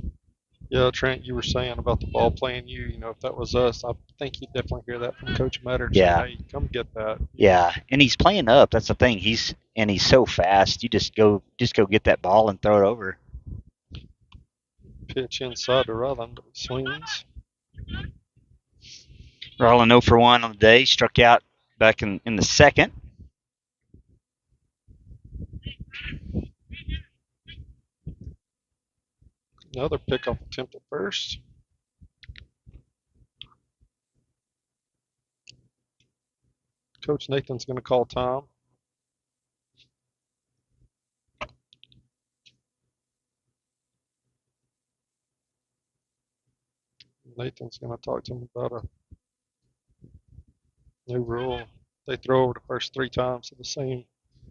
Yeah, Trent, you were saying about the ball playing you. You know, if that was us, I think you'd definitely hear that from Coach Metter. Yeah. Hey, come get that. Yeah, and he's playing up. That's the thing. He's so fast. You just go get that ball and throw it over. Pitch inside to Rutland. Swings. Rolling 0 for 1 on the day. Struck out back in the second. Another pickoff attempt at first. Coach Nathan's going to call time. Nathan's going to talk to him about a new rule. They throw over the first 3 times to the same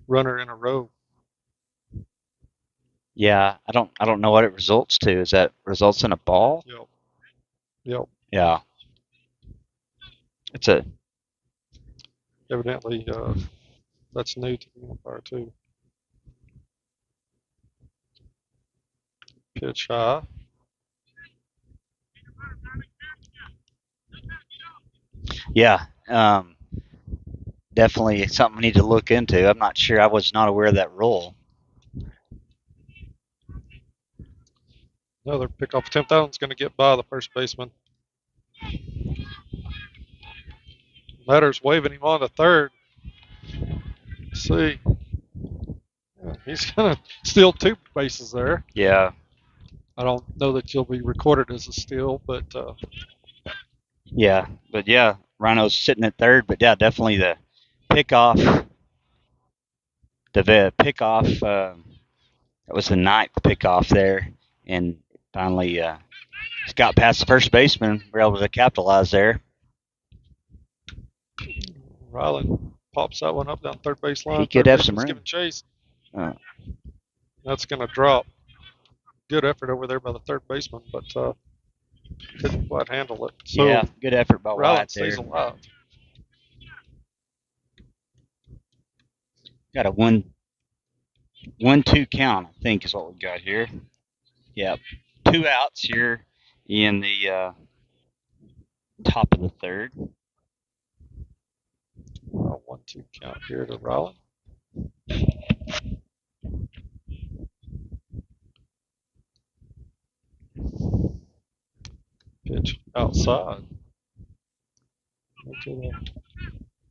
runner in a row. Yeah, I don't know what it results to. Is that results in a ball? Yep. Yep. Yeah. It's a Evidently, that's new to the umpire too. Pitch high. yeah. Definitely something we need to look into. I'm not sure. I was not aware of that rule. Another pickoff attempt. That one's going to get by the first baseman. Matter's waving him on to third. Let's see. Yeah, he's going to steal 2 bases there. Yeah. I don't know that you'll be recorded as a steal, but Yeah. But yeah, Rhino's sitting at third. But yeah, definitely the pickoff. The pickoff. That was the ninth pickoff there, and finally got past the first baseman. We're able to capitalize there. Ryland pops that one up down third base line. He could have some room. Giving chase. Uh, That's going to drop. Good effort over there by the third baseman, but couldn't quite handle it. So yeah, good effort by Ryland Wyatt there. stays alive. Got a 1-2 count, I think, is what we've got here. Yep. 2 outs here in the top of the third. 1-2 count here to Ryland. Pitch outside. Into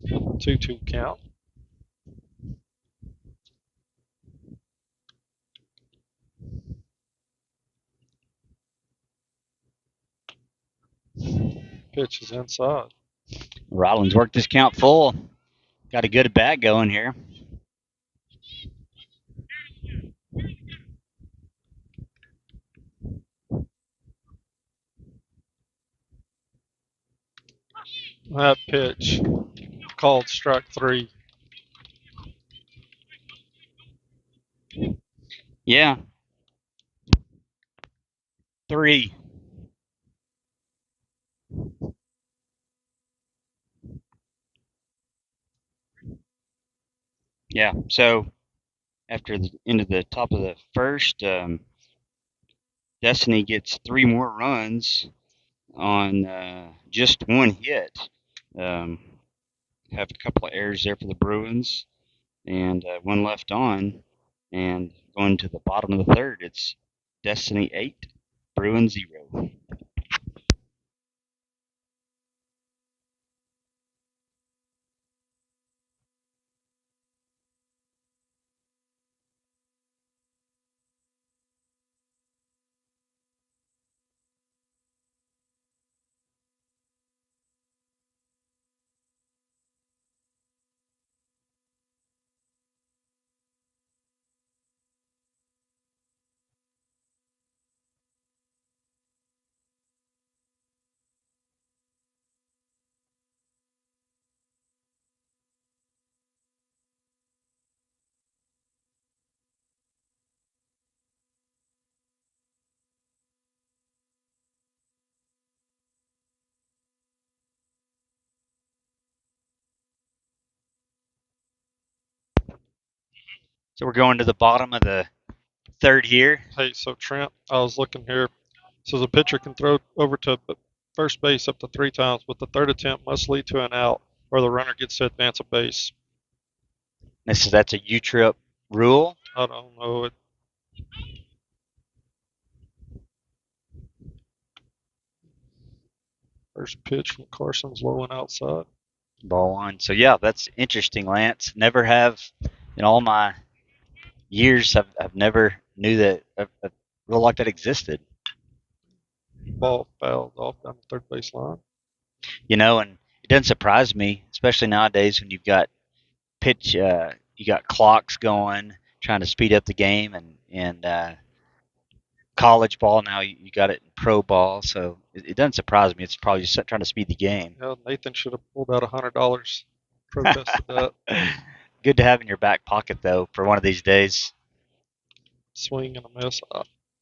the 2-2 count. Pitch is inside. Rollins worked this count full. Got a good bat going here. That pitch called strike 3. Yeah. 3. Yeah, so after the end of the top of the first, Destiny gets 3 more runs on just 1 hit. Have a couple of errors there for the Bruins, and 1 left on. And going to the bottom of the third, it's Destiny 8, Bruins 0. So we're going to the bottom of the third here. Hey, so Trent, I was looking here. So the pitcher can throw over to first base up to 3 times, but the third attempt must lead to an out, or the runner gets to advance a base. That's a U-trip rule. I don't know. First pitch from Carson's low and outside. Ball 1. So yeah, that's interesting, Lance. Never have in all my years. I've never knew that a rule like that existed. Ball fouled off down the third base line. You know, and it doesn't surprise me, especially nowadays when you've got you got clocks going, trying to speed up the game, and college ball now you got it in pro ball. So It doesn't surprise me. It's probably just trying to speed the game. Yeah, Nathan should have pulled out $100. Protested that. Good to have in your back pocket though for one of these days. Swing and a miss.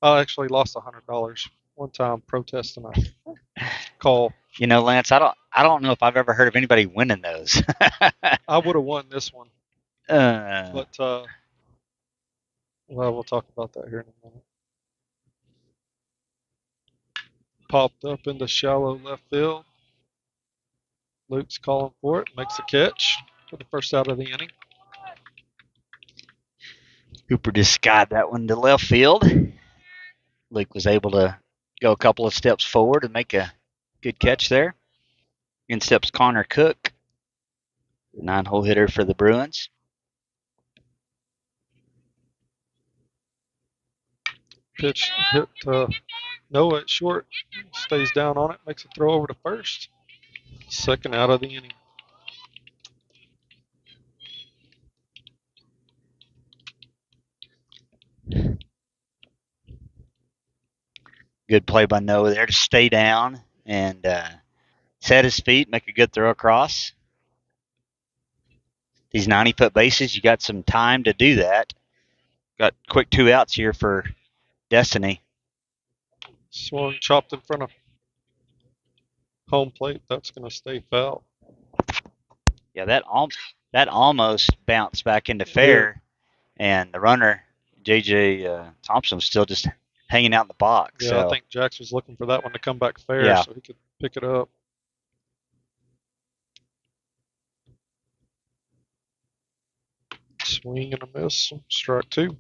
I actually lost $100 one time protesting a call. You know, Lance, I don't know if I've ever heard of anybody winning those. I would have won this one, uh, but well, we'll talk about that here in a minute. Popped up into shallow left field. Luke's calling for it. Makes a catch for the first out of the inning. Cooper just skied that one to left field. Luke was able to go a couple of steps forward and make a good catch there. In steps Connor Cook, 9-hole hitter for the Bruins. Pitch hit Noah at short. Stays down on it. Makes a throw over to first. Second out of the inning. Good play by Noah there to stay down and set his feet, make a good throw across. These 90-foot bases, you got some time to do that. Got quick 2 outs here for Destiny. Swung, chopped in front of home plate. That's going to stay foul. Yeah, that almost bounced back into fair, and the runner, J.J. Thompson, was still just hanging out in the box. Yeah, so. I think Jax was looking for that one to come back fair Yeah. so he could pick it up. Swing and a miss. Strike 2.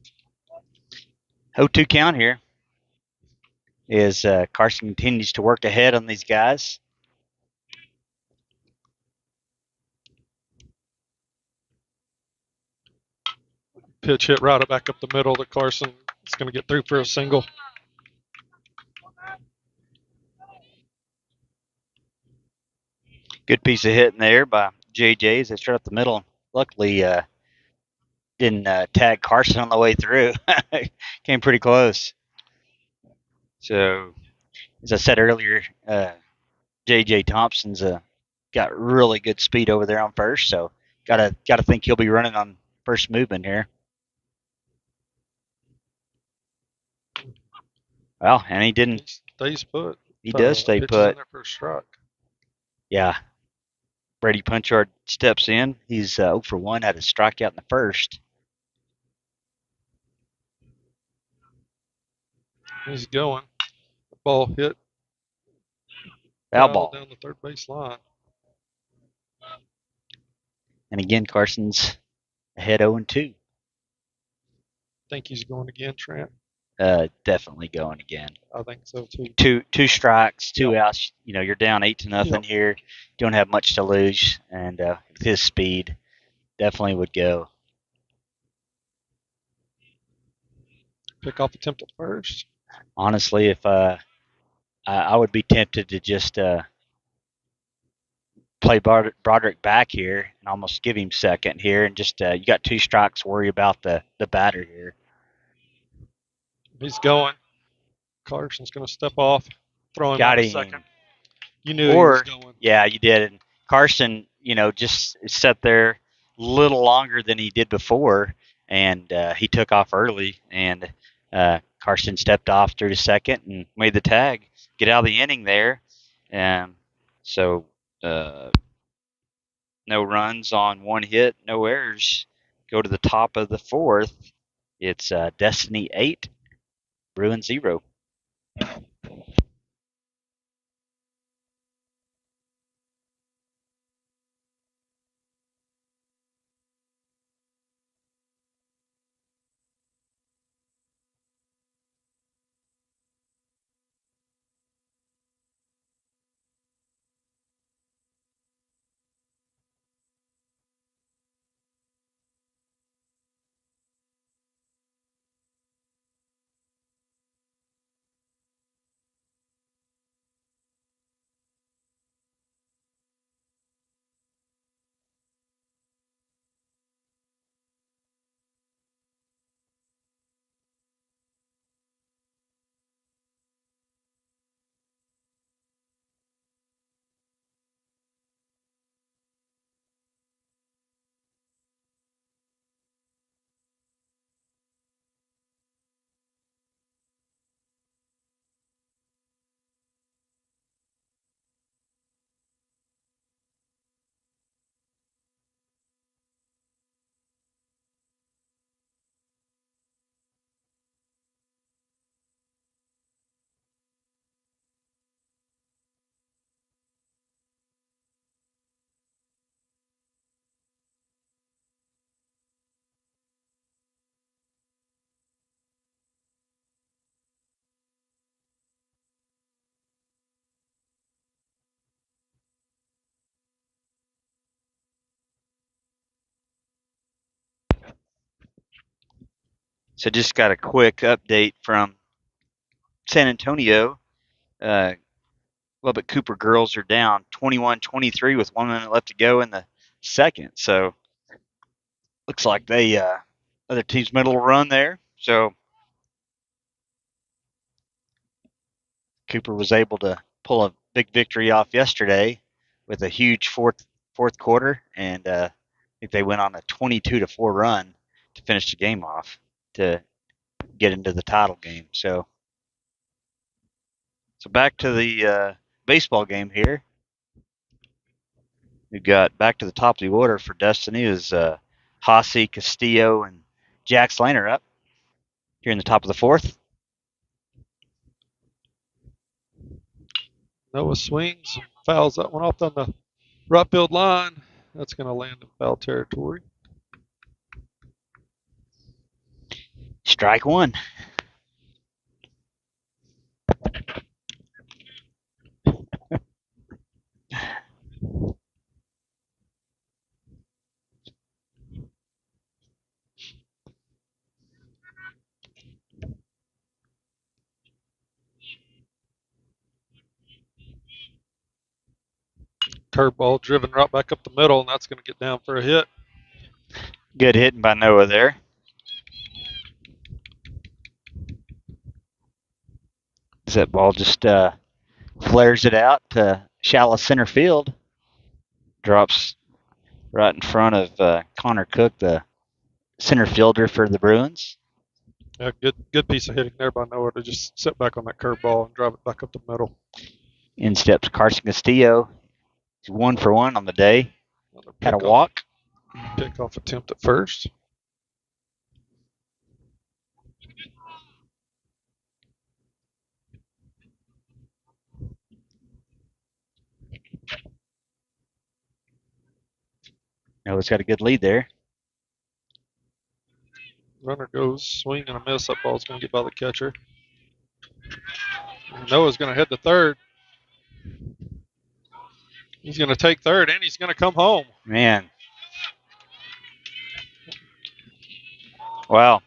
0-2 count here as Carson continues to work ahead on these guys. Pitch hit right back up the middle to Carson. It's going to get through for a single. Good piece of hitting there by JJ as they straight up the middle. Luckily, didn't tag Carson on the way through. Came pretty close. So, as I said earlier, JJ Thompson's got really good speed over there on first. So, gotta think he'll be running on first movement here. Well, and he didn't. He stays put. He does stay pitches put. In there for a strike. Yeah. Brady Punchard steps in. He's 0 for 1, had a strikeout in the first. He's going. The ball hit. Foul ball. Down the third base line. And again, Carson's ahead 0-2. Think he's going again, Trent? Definitely going again. I think so too. Two strikes, 2 outs. You know, you're down 8-0 here. Don't have much to lose, and with his speed, definitely would go. Pick off attempt at first. Honestly, if I would be tempted to just play Broderick back here and almost give him second here, and just you got 2 strikes. Worry about the batter here. He's going. Carson's going to step off. Throw him Got out him. second. You knew he was going. Yeah, you did. And Carson, just sat there a little longer than he did before, and he took off early, and Carson stepped off through to second and made the tag, get out of the inning there. So no runs on 1 hit, no errors. Go to the top of the 4th. It's Destiny 8, Bruins 0. So just got a quick update from San Antonio. Lubbock Cooper girls are down 21-23 with 1 minute left to go in the second. So looks like they other team's middle run there. So Cooper was able to pull a big victory off yesterday with a huge fourth quarter, and I think they went on a 22-4 run to finish the game off to get into the title game. So back to the baseball game here. We've got back to the top of the order for Destiny is Hossie, Castillo, and Jax Lane are up here in the top of the fourth. Noah swings and fouls that one off on the right field line. That's going to land in foul territory. Strike one. Curveball driven right back up the middle, and that's going to get down for a hit. Good hitting by Noah there. That ball just flares it out to shallow center field. Drops right in front of Connor Cook, the center fielder for the Bruins. Yeah, good piece of hitting there by Noah to just sit back on that curveball and drive it back up the middle. In steps Carson Castillo. He's 1 for 1 on the day. Had a walk. Pickoff attempt at first. Noah's got a good lead there. Runner goes, swing and a miss. That ball's going to get by the catcher. Noah's going to head to third. He's going to take third, and he's going to come home. Man. Wow.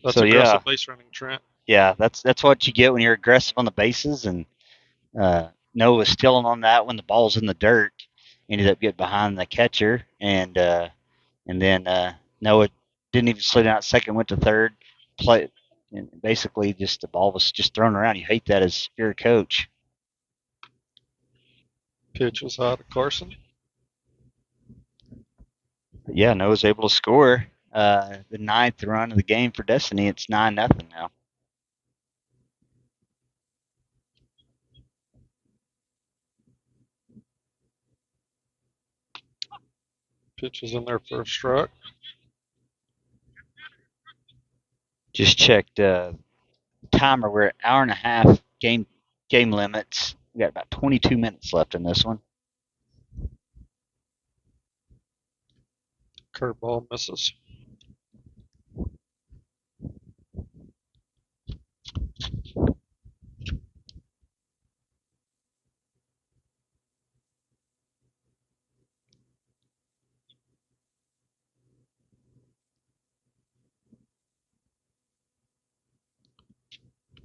That's aggressive base running, Trent. Yeah, that's what you get when you're aggressive on the bases, and Noah was stealing on that when the ball's in the dirt. Ended up getting behind the catcher, and then Noah didn't even slow down at second, went to third, play, and basically just the ball was just thrown around. You hate that as you're a coach. Pitch was high to Carson. But yeah, Noah's able to score the 9th run of the game for Destiny. It's 9-0 now. Pitch is in there for a strike. Just checked timer. We're at hour and a half game limits. We got about 22 minutes left in this one. Curveball misses.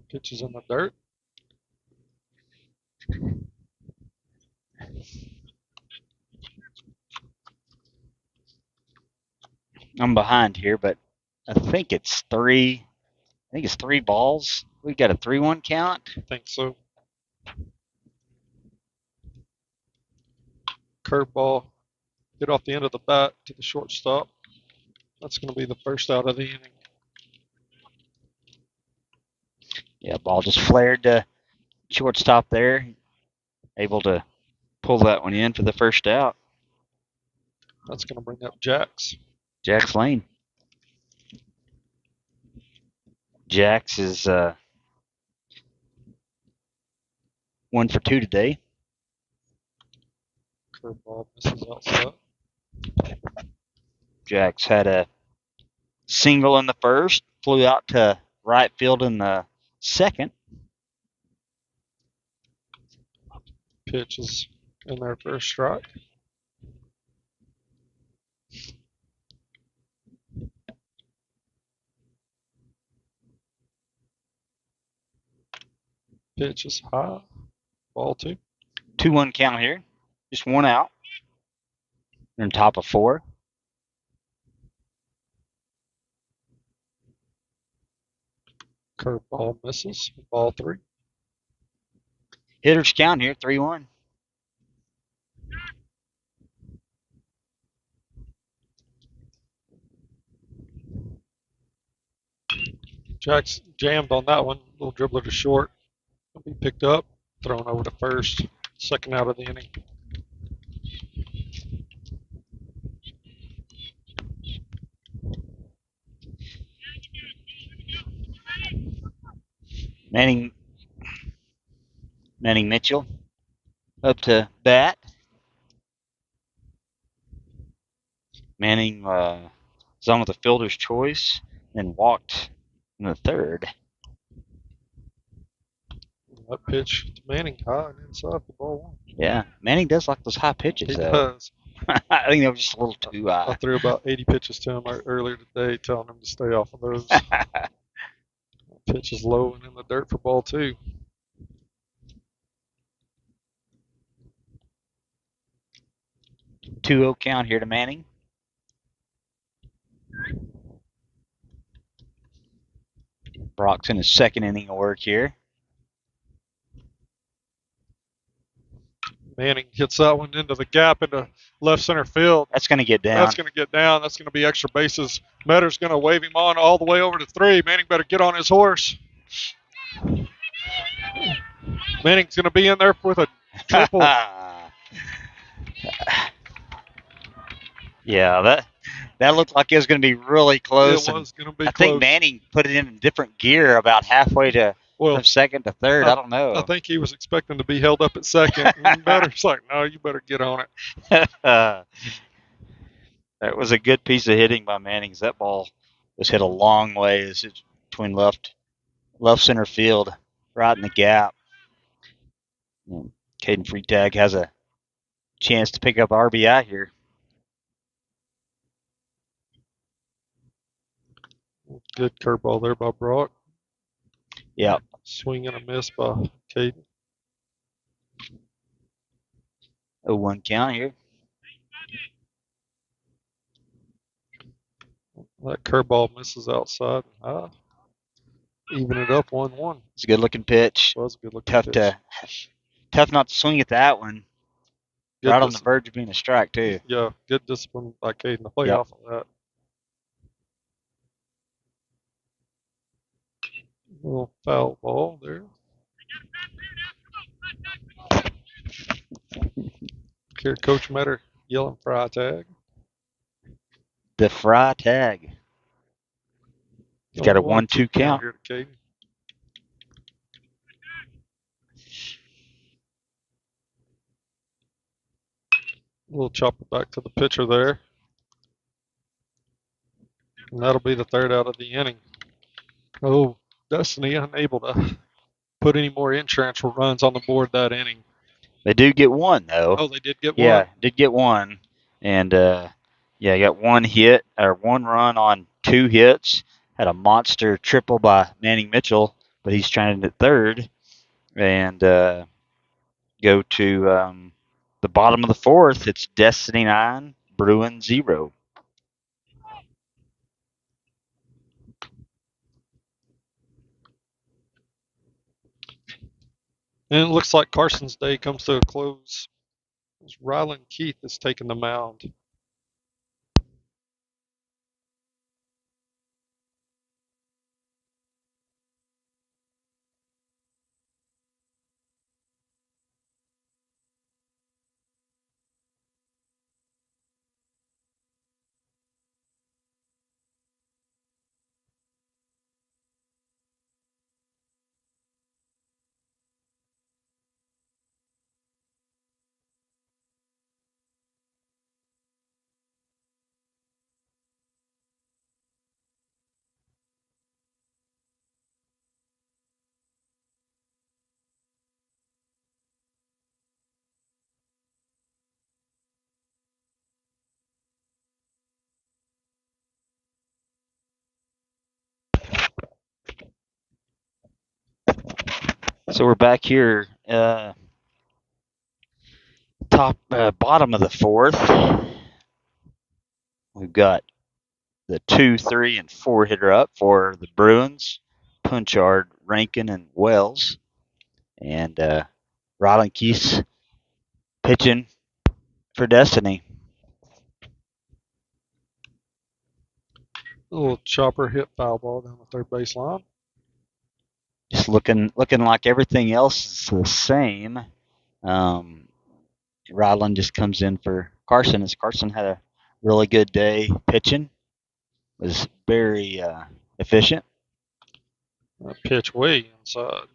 Pitch is in the dirt. I'm behind here, but I think it's three. I think it's 3 balls. We got a 3-1 count. I think so. Curveball. Get off the end of the bat to the shortstop. That's going to be the first out of the inning. Yeah, ball just flared to shortstop there. Able to pull that one in for the first out. That's going to bring up Jax. Jax Lane. Jax is 1 for 2 today. Curveball misses outside. Jax had a single in the first, flew out to right field in the second. Pitch is in there for a strike. Pitch is high. Ball 2. 2-1 count here. Just one out. They're on top of 4. Curveball misses. Ball 3. Hitters count here, 3-1. Jack's jammed on that one. Little dribbler to short. He'll be picked up. Thrown over to first. Second out of the inning. Manning Mitchell up to bat. Manning was on with the fielder's choice, then walked in the third. That pitch to Manning high and inside the ball 1. Yeah, Manning does like those high pitches, He though. does. I think they were just a little too I high. threw about 80 pitches to him earlier today, telling him to stay off of those. Pitch is low and in the dirt for ball 2. Two-zero count here to Manning. Brock's in his second inning of work here. Manning hits that one into the gap into left center field. That's going to get down. That's going to get down. That's going to be extra bases. Metter's going to wave him on all the way over to 3. Manning better get on his horse. Manning's going to be in there with a triple. Yeah, that looked like it was going to be really close. It was going to be I close. think Manning put it in a different gear about halfway to from second to third. I don't know. I think he was expecting to be held up at second. And Metter's like, no, you better get on it. That was a good piece of hitting by Manning's. That ball was hit a long ways between left center field, right in the gap. Caden Freitag has a chance to pick up RBI here. Good curveball there by Brock. Yep. Swing and a miss by Caden. 0-1 count here. That curveball misses outside. Even it up 1-1. It's a good looking pitch. It was a good looking pitch. Tough not to swing at that one. Good right on the verge of being a strike too. Yeah, good discipline by Caden to play off of that. Little foul ball there. Here, Coach Metter yelling fry tag. The fry tag. He's got a 1-2 count. Here to Caden. We'll chop it back to the pitcher there. And that'll be the third out of the inning. Oh, Destiny unable to put any more insurance runs on the board that inning. They do get one, though. Oh, they did get one? Yeah, did get one. And, got one hit, or one run on 2 hits. Had a monster triple by Manning Mitchell, but he's trying to hit third. And go to the bottom of the 4th. It's Destiny 9, Bruins 0. And it looks like Carson's day comes to a close. Rylan Keith is taking the mound. So we're back here, bottom of the fourth. We've got the 2, 3, and 4 hitter up for the Bruins: Punchard, Rankin, and Wells. And Ryland Keese pitching for Destiny. A little chopper hit foul ball down the third baseline. Just looking like everything else is the same. Ryland just comes in for Carson, as Carson had a really good day pitching. Was very efficient. Pitch way inside.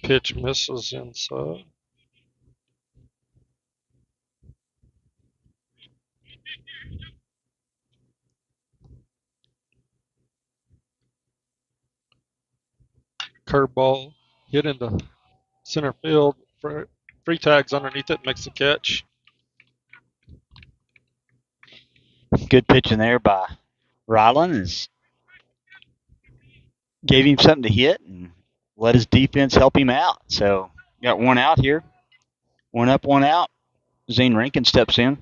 Pitch misses inside. Curveball hit into center field. Free tags underneath it, makes the catch. Good pitching there by Ryland. Gave him something to hit and let his defense help him out. So got one out here. One up, one out. Zane Rankin steps in.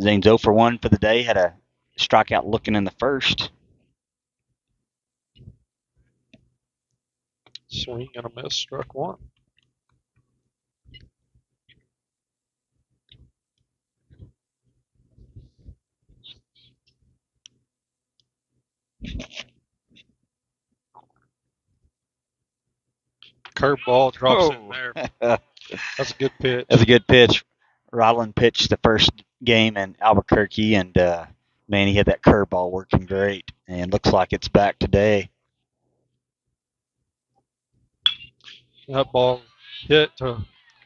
Zane's 0 for 1 for the day. Had a strikeout looking in the first. Swing and a miss, struck one. Curveball drops in there. That's a good pitch. That's a good pitch. Ryland pitched the first game in Albuquerque, and man, he had that curveball working great. And looks like it's back today. That ball hit to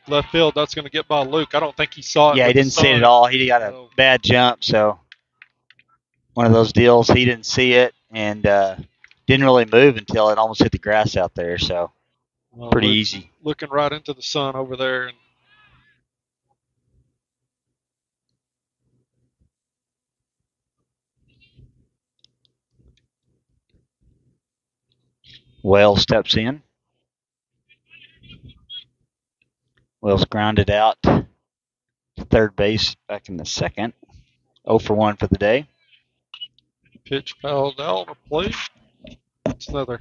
left field. That's going to get by Luke. I don't think he saw it. Yeah, he didn't see it at all. He got a bad jump, so one of those deals. He didn't see it and didn't really move until it almost hit the grass out there. So pretty Luke's easy. Looking right into the sun over there. And Wells steps in. Wells grounded out to third base back in the second. 0 for 1 for the day. pitch fouled out of play. It's another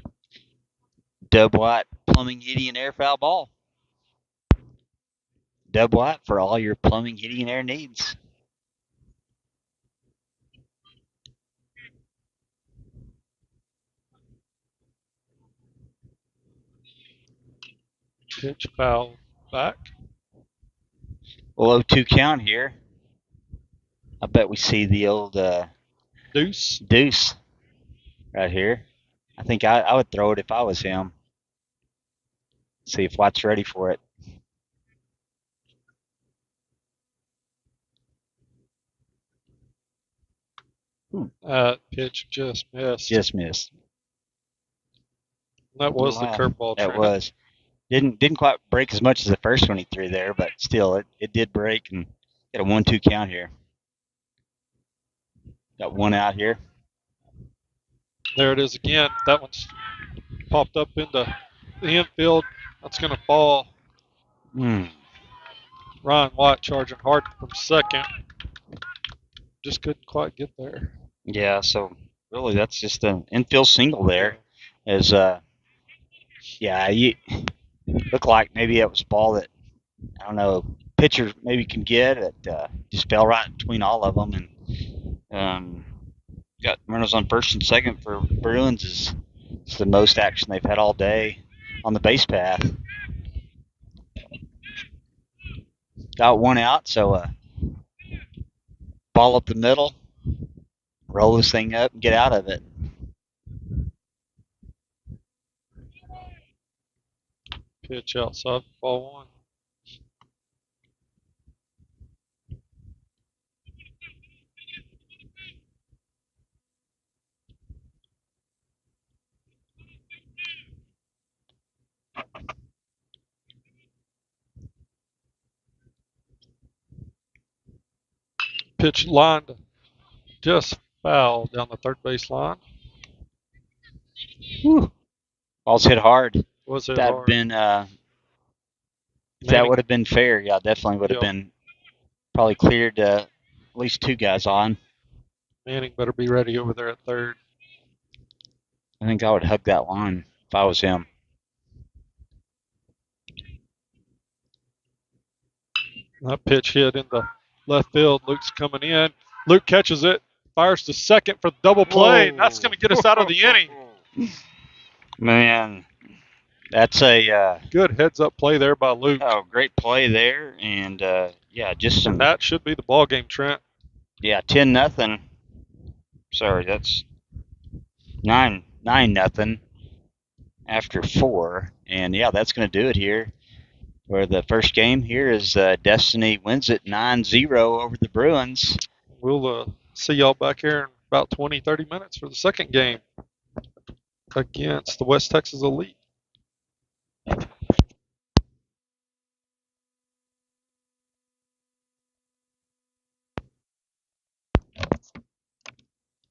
Dub White plumbing, heating, and air foul ball. Dub White for all your plumbing, heating, and air needs. pitch foul back. Well, 0-2 count here. I bet we see the old deuce right here. I think I would throw it if I was him. See if White's ready for it. Pitch just missed. Just missed. That was the curveball. That was. Didn't quite break as much as the first one he threw there, but still, it did break and got a 1-2 count here. Got one out here. There it is again. That one's popped up into the infield. That's going to fall. Ryan White charging hard from second. Just couldn't quite get there. Yeah, so really that's just an infield single there. As you looked like maybe that was a ball that, I don't know, pitcher maybe can get. It just fell right between all of them, and got runners on first and second for Bruins. Is the most action they've had all day on the base path. Got one out, so ball up the middle, roll this thing up, and get out of it. Pitch outside, ball one. Pitch lined just foul down the third base line. Whew. Ball's hit hard. Was it That hard? been if that would have been fair, yeah, definitely would have been probably cleared at least two guys on. Manning better be ready over there at third. I think I would hug that line if I was him. That pitch hit in the left field. Luke's coming in. Luke catches it, fires to second for the double play, and that's going to get us out of the inning. Man, that's a good heads-up play there by Luke. Oh, great play there, and yeah, just some. That should be the ball game, Trent. Yeah, 10-0. Sorry, that's 9-0 after 4, and yeah, that's going to do it here. For the first game here is Destiny wins it 9-0 over the Bruins. We'll see y'all back here in about 20, 30 minutes for the second game against the West Texas Elite.